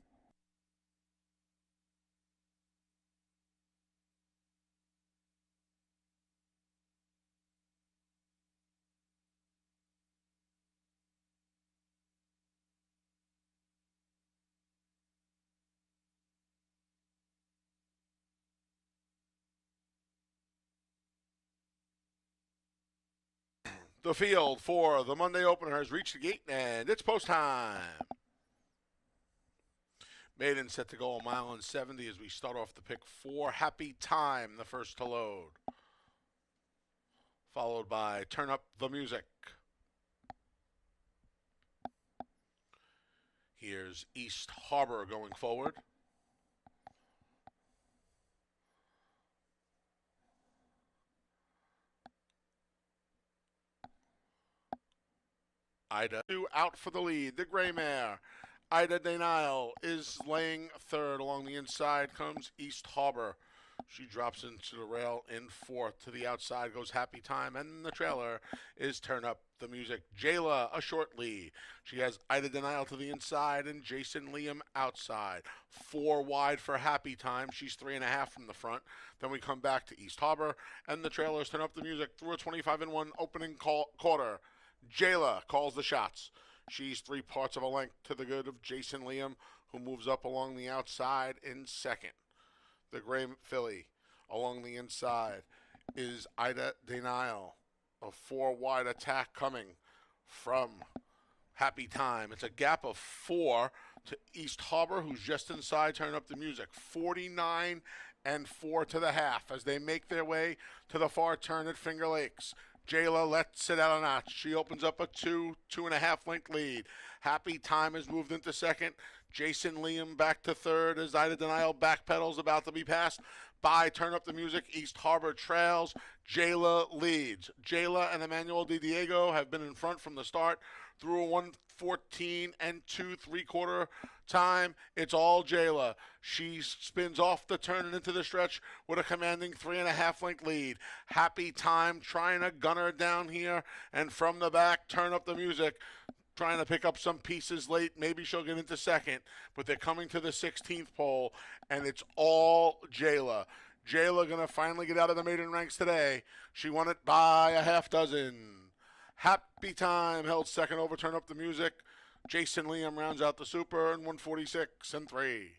The field for the Monday opener has reached the gate, and it's post time. Maiden set to go a mile and 70 as we start off the pick 4. Happy Time, the first to load. Followed by Turn Up the Music. Here's East Harbor going forward. Ida out for the lead. The gray mare, Ida Denial, is laying third. Along the inside comes East Harbor. She drops into the rail in fourth. To the outside goes Happy Time, and the trailer is Turn Up the Music. Jayla, a short lead. She has Ida Denial to the inside and Jason Liam outside. 4 wide for Happy Time. She's 3.5 from the front. Then we come back to East Harbor, and the trailers Turn Up the Music through a 25-1 opening quarter. Jayla calls the shots. She's 3 parts of a length to the good of Jason Liam, who moves up along the outside in second. The gray filly along the inside is Ida Denial. A 4 wide attack coming from Happy Time. It's a gap of 4 to East Harbor, who's just inside. Turn Up the Music. 49 and 4 to the half as they make their way to the far turn at Finger Lakes. Jayla lets it out a notch. She opens up a 2.5 length lead. Happy Time has moved into second. Jason Liam back to third as Ida Denial backpedals, about to be passed by Turn Up the Music. East Harbor trails. Jayla leads. Jayla and Emmanuel Di Diego have been in front from the start through a 1:14 and 2 3/4 time. It's all Jayla. She spins off the turn and into the stretch with a commanding 3.5 length lead. Happy Time trying to gun her down here, and from the back, Turn Up the Music, trying to pick up some pieces late. Maybe she'll get into second, but they're coming to the 16th pole, and it's all Jayla. Jayla going to finally get out of the maiden ranks today. She won it by a half dozen. Happy Time held second over Turn Up the Music. Jason Liam rounds out the super in 1:46 and 3.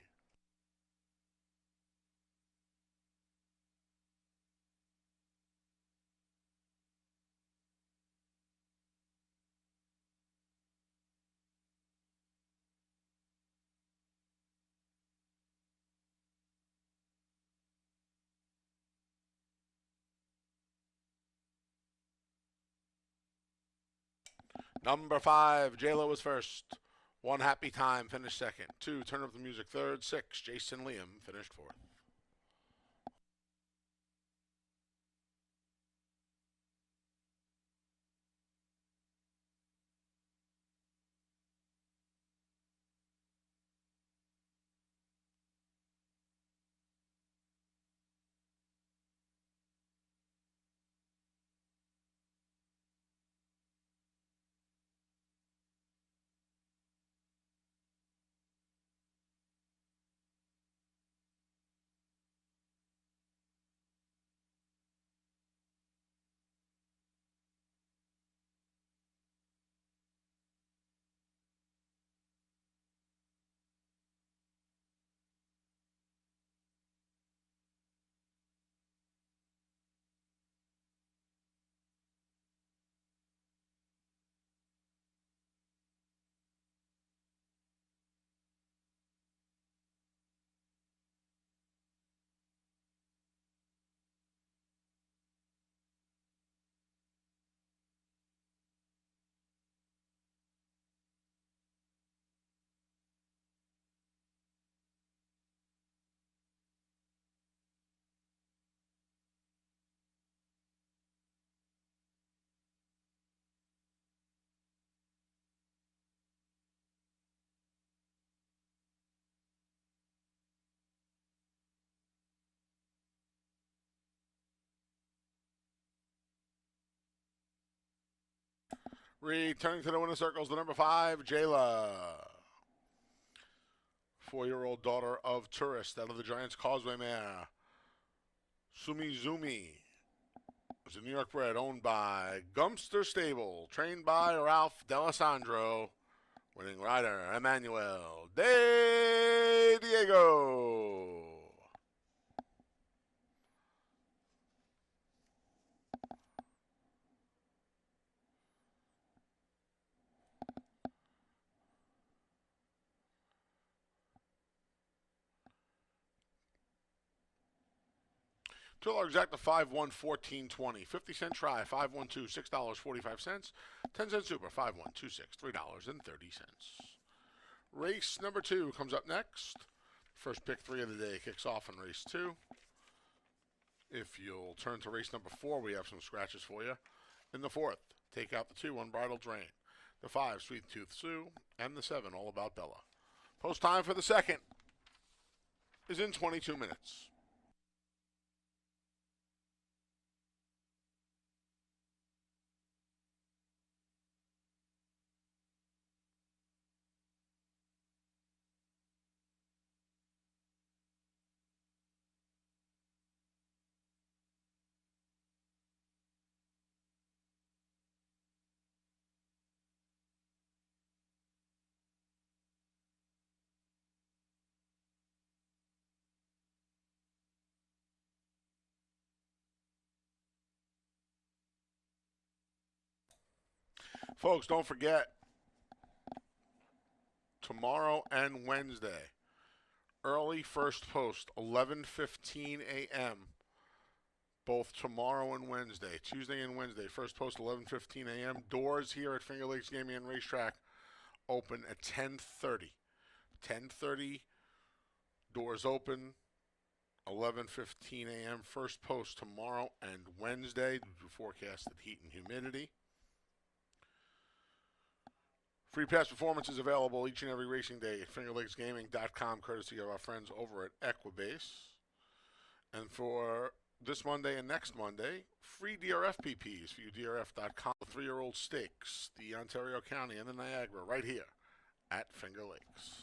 Number 5, Jayla was first. 1, Happy Time finished second. 2, Turn Up the Music third. 6, Jason Liam finished fourth. Returning to the winner circles, the number 5, Jayla. 4-year-old daughter of Tourist out of the Giants Causeway mare. Sumizumi is a New York bred owned by Gumster Stable, trained by Ralph D'Alessandro. Winning rider, Emmanuel De Diego. $2 exacta 5-1, 14-20. 50-cent try, 5-1-2, $6.45. 10-cent super, 5-1, 2-6, $3.30. Race number 2 comes up next. First pick 3 of the day kicks off in race 2. If you'll turn to race number 4, we have some scratches for you. In the 4th, take out the 2, Unbridled Drain. The 5, Sweet Tooth Sue. And the 7, All About Bella. Post time for the 2nd is in 22 minutes. Folks, don't forget, tomorrow and Wednesday, early first post, 11:15 a.m. Both tomorrow and Wednesday, Tuesday and Wednesday. First post 11:15 a.m. Doors here at Finger Lakes Gaming and Racetrack open at 10:30. 10:30 doors open. 11:15 a.m. First post tomorrow and Wednesday due to forecasted heat and humidity. Free pass performance is available each and every racing day at fingerlakesgaming.com, courtesy of our friends over at Equibase. And for this Monday and next Monday, free DRF PPs for you, DRF.com. 3-year-old stakes, the Ontario County and the Niagara, right here at Finger Lakes.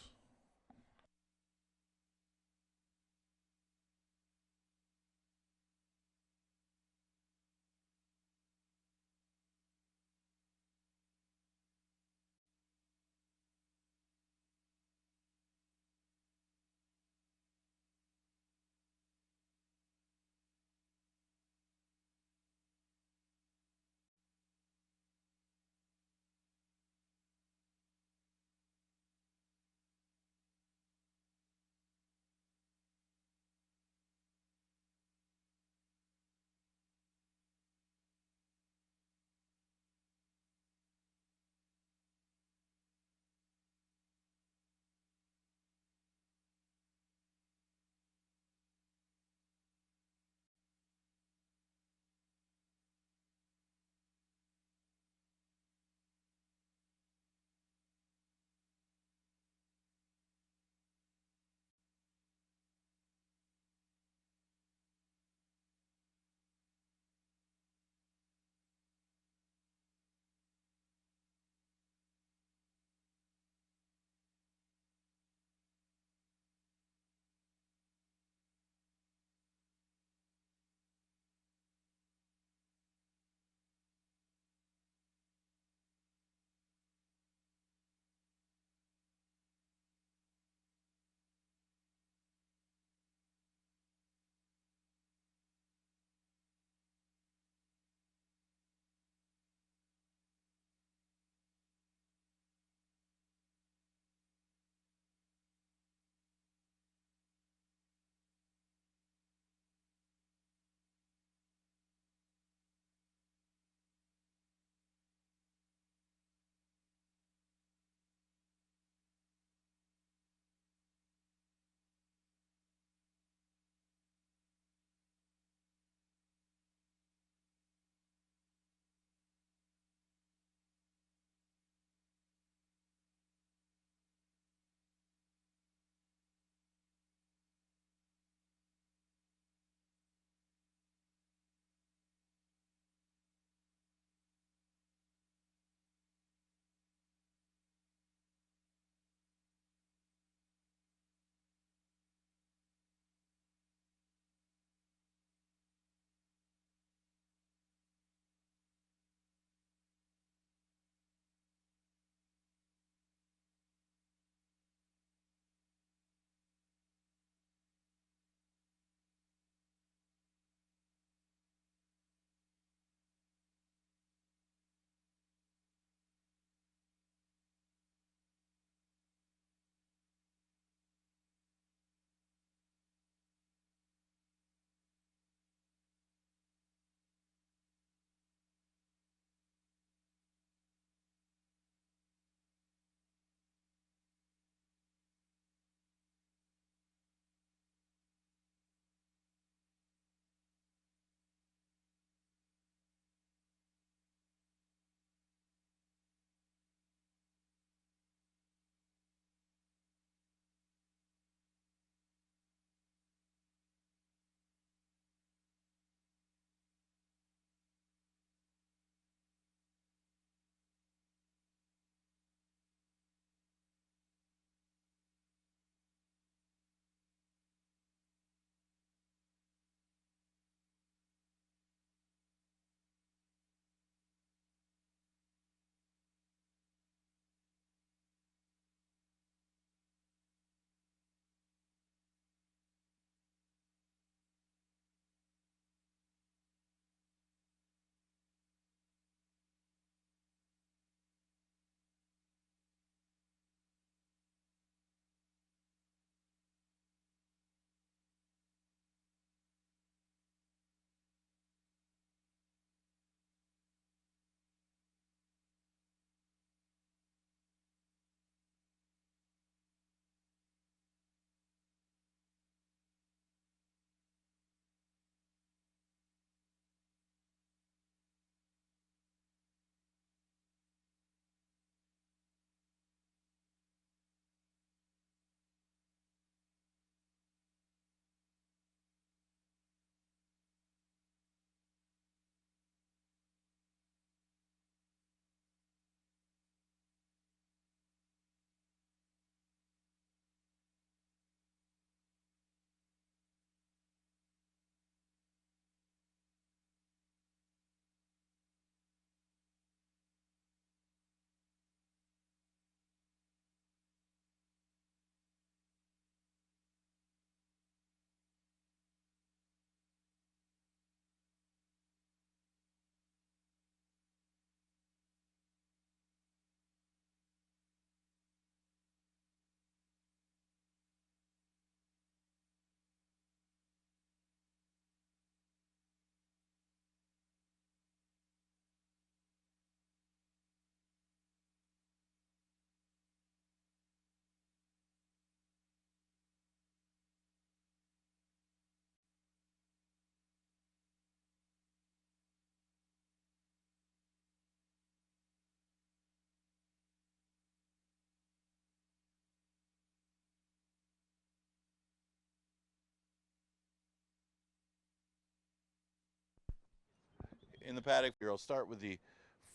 in the paddock here. I'll start with the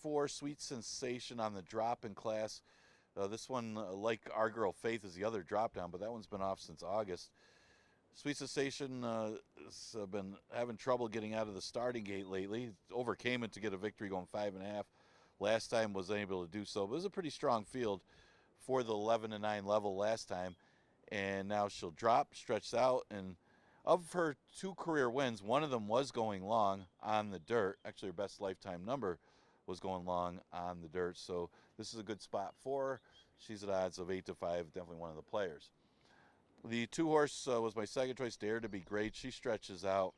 4 Sweet Sensation on the drop in class. This one, like Our Girl Faith, is the other drop down, but that one's been off since August. Sweet Sensation has been having trouble getting out of the starting gate lately. Overcame it to get a victory going 5.5. Last time was unable to do so, but it was a pretty strong field for the 11-9 level last time. And now she'll drop, stretched out, and of her 2 career wins, one of them was going long on the dirt. Actually, her best lifetime number was going long on the dirt, so this is a good spot for her. She's at odds of 8-5, definitely one of the players. The 2 horse was my second choice, Dare to Be Great. She stretches out,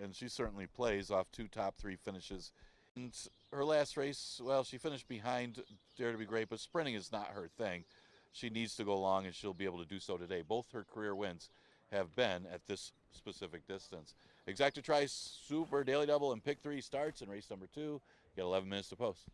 and she certainly plays off 2 top 3 finishes. And her last race, well, she finished behind Dare to Be Great, but sprinting is not her thing. She needs to go long, and she'll be able to do so today. Both her career wins have been at this specific distance. Exacta Trice Super Daily Double and Pick 3 starts in race number 2. You got 11 minutes to post.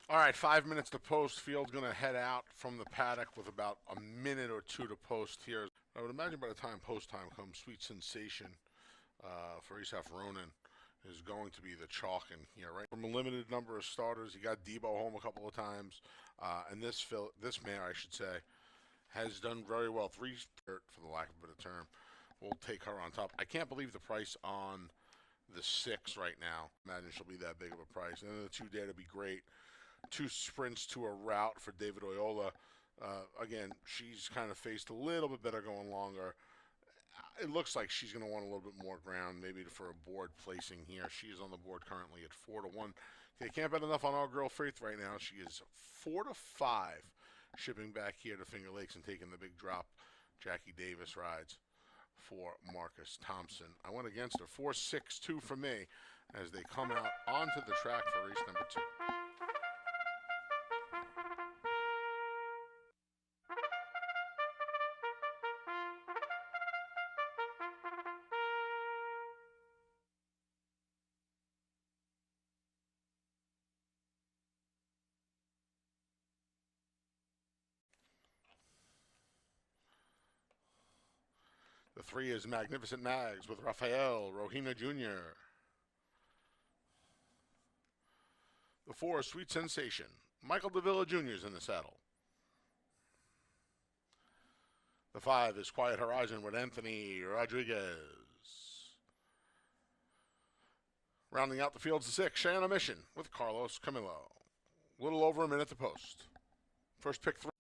All right, 5 minutes to post. Field's going to head out from the paddock with about a minute or 2 to post here. I would imagine by the time post time comes, Sweet Sensation for Isaf Ronan is going to be the chalk in here, right? From a limited number of starters, you got Debo home a couple of times, and this mare, I should say, has done very well. 3 for the lack of a better term. We'll take her on top. I can't believe the price on the 6 right now. Imagine she'll be that big of a price. And then the 2 Dare to Be Great. 2 sprints to a route for David Oyola. Again, she's kind of faced a little bit better going longer. It looks like she's going to want a little bit more ground, maybe for a board placing here. She is on the board currently at 4-1. Okay, can't bet enough on our girl Faith right now. She is 4-5, shipping back here to Finger Lakes and taking the big drop. Jackie Davis rides for Marcus Thompson. I went against her, 4-6-2 for me, as they come out onto the track for race number 2. The 3 is Magnificent Mags with Rafael Rohina Jr. The 4 is Sweet Sensation. Michael Davila Jr. is in the saddle. The 5 is Quiet Horizon with Anthony Rodriguez. Rounding out the fields, the 6, Cheyenne Mission with Carlos Camillo. A little over a minute to post. First pick 3.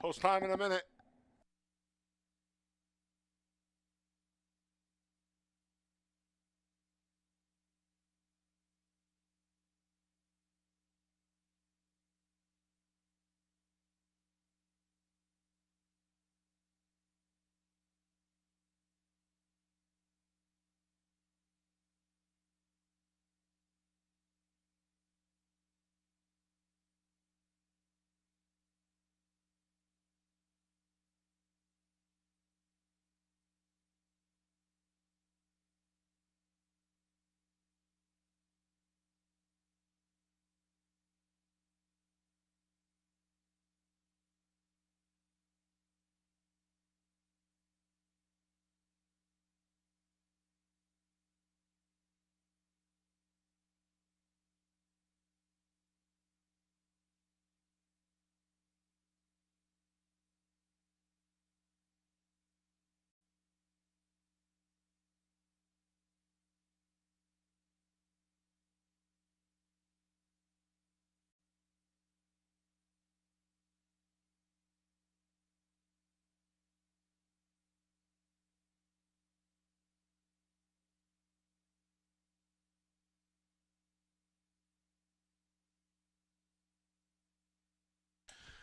Post time in a minute.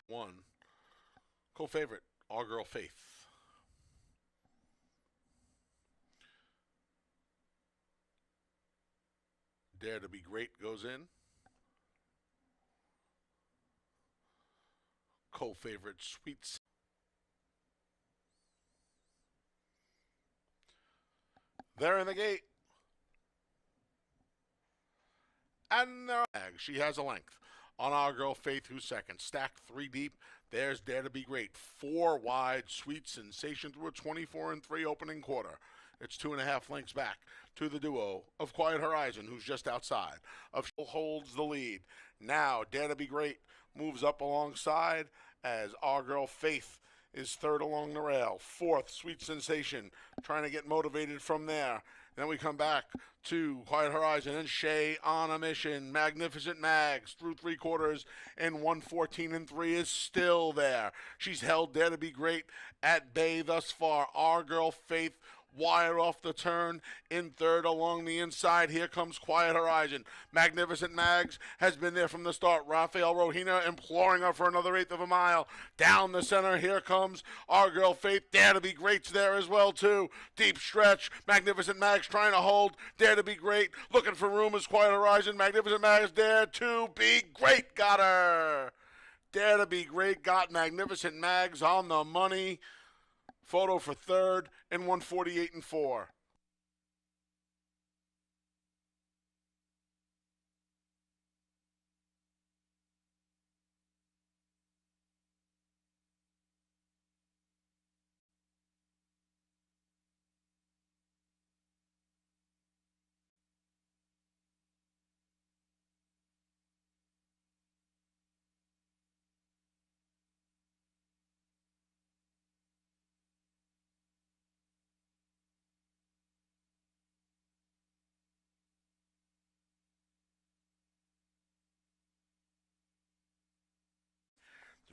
One. Co-favorite, Our Girl Faith. Dare to Be Great goes in. Co-favorite, Sweet. They're in the gate. And she has a length. On Our Girl Faith, who's second. Stacked 3 deep. There's Dare to Be Great. 4 wide, Sweet Sensation through a 24-3 opening quarter. It's 2.5 lengths back to the duo of Quiet Horizon, who's just outside. Of holds the lead. Now, Dare to Be Great moves up alongside as Our Girl Faith is third along the rail. 4th, Sweet Sensation, trying to get motivated from there. Then we come back to Quiet Horizon and Shay on a mission. Magnificent Mags through 3 quarters and 114-3 is still there. She's held Dare to Be Great at bay thus far. Our Girl Faith wire off the turn. In third along the inside, here comes Quiet Horizon. Magnificent Mags has been there from the start. Rafael Rohina imploring her for another eighth of a mile. Down the center, here comes Our Girl Faith. Dare to Be Great's there as well, too. Deep stretch. Magnificent Mags trying to hold. Dare to Be Great. Looking for room is Quiet Horizon. Magnificent Mags Dare to Be Great. Got her. Dare to Be Great got Magnificent Mags on the money. Photo for third in 148 and 4.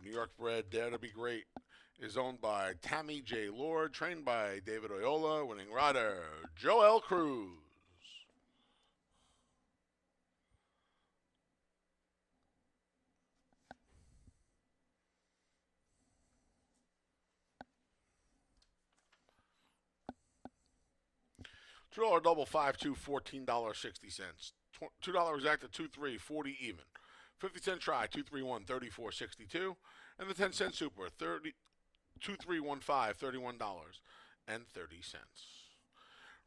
The New York bred Dare to Be Great is owned by Tammy J. Lord, trained by David Oyola, winning rider Joel Cruz. $2 double 5-2, $14.60. $2 exact at 2-3, 40 even. 50-cent try, 2-3-1, 34.62. And the 10-cent super, 2-3-1-5, $31.30.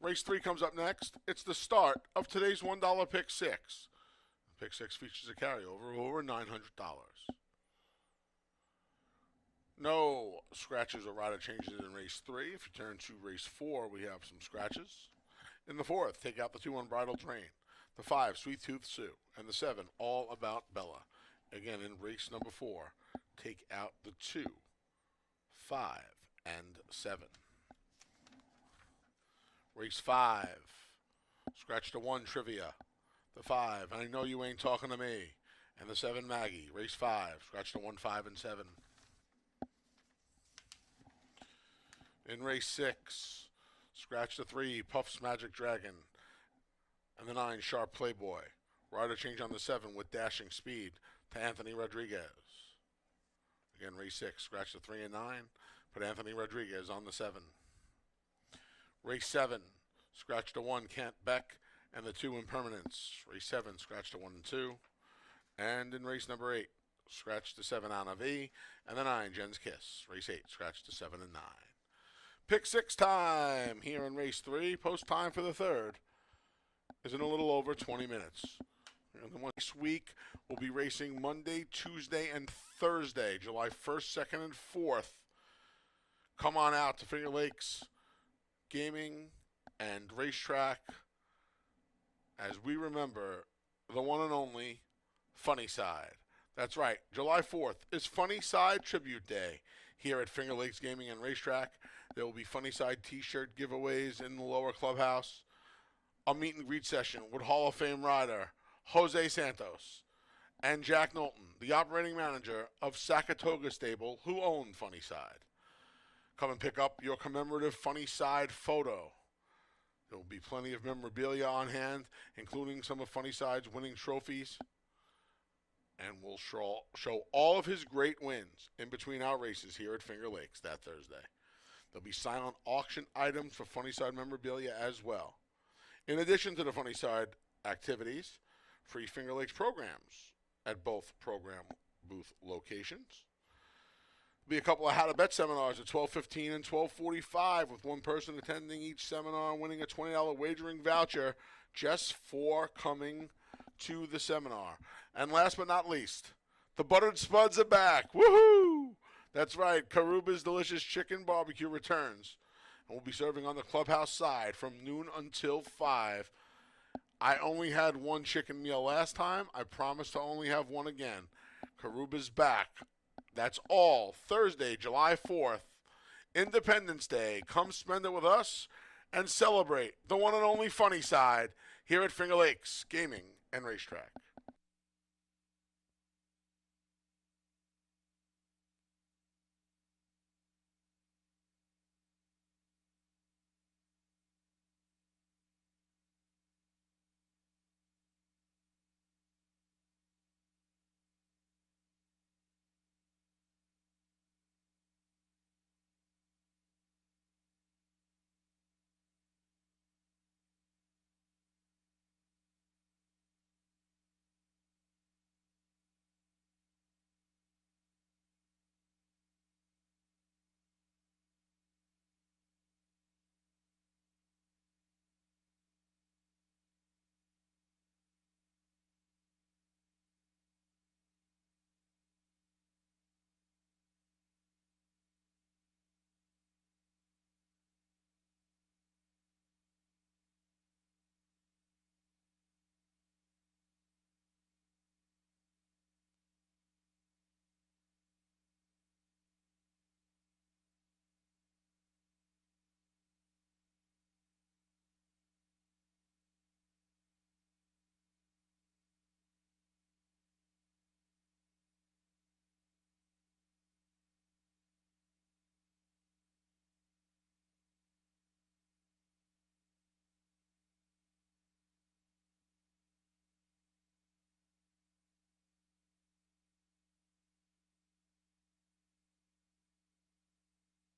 Race 3 comes up next. It's the start of today's $1 pick 6. Pick 6 features a carryover of over $900. No scratches or rider changes in race 3. If you turn to race 4, we have some scratches. In the 4th, take out the 2 Unbridled Train, the 5 Sweet Tooth Sue, and the 7 All About Bella. Again, in race number 4, take out the 2, 5, and 7. Race 5, scratch the 1 Trivia, the 5 I Know You Ain't Talking to Me, and the 7 Maggie. Race 5, scratch the 1, 5, and 7. In race 6, scratch the 3 Puff's Magic Dragon, and the 9 Sharp Playboy. Rider change on the 7 with dashing speed to Anthony Rodriguez. Again, race 6, scratch the 3 and 9, put Anthony Rodriguez on the 7. Race 7, scratch the 1 Kent Beck and the 2 Impermanence. Race 7, scratch the 1 and 2. And in race number 8, scratch the 7 Anna V and the 9 Jen's Kiss. Race 8, scratch the 7 and 9. Pick 6 time here in race 3. Post time for the 3rd is in a little over 20 minutes. And the next week, we'll be racing Monday, Tuesday, and Thursday, July 1st, 2nd, and 4th. Come on out to Finger Lakes Gaming and Racetrack as we remember the one and only Funny Side. That's right, July 4th is Funny Side Tribute Day here at Finger Lakes Gaming and Racetrack. There will be Funny Side t-shirt giveaways in the lower clubhouse, a meet and greet session with Hall of Fame rider Jose Santos and Jack Knowlton, the operating manager of Sakatoga Stable, who own Funny Side. Come and pick up your commemorative Funny Side photo. There will be plenty of memorabilia on hand, including some of Funny Side's winning trophies. And we'll show all of his great wins in between our races here at Finger Lakes that Thursday. There'll be silent auction items for Funny Side memorabilia as well. In addition to the Funny Side activities, free Finger Lakes programs at both program booth locations. There'll be a couple of How to Bet seminars at 12:15 and 12:45, with one person attending each seminar winning a $20 wagering voucher just for coming to the seminar. And last but not least, the Buttered Spuds are back. Woohoo! That's right, Karuba's Delicious Chicken Barbecue returns. And we'll be serving on the clubhouse side from noon until 5. I only had one chicken meal last time. I promise to only have one again. Karuba's back. That's all Thursday, July 4th, Independence Day. Come spend it with us and celebrate the one and only Funny Side here at Finger Lakes Gaming and Racetrack.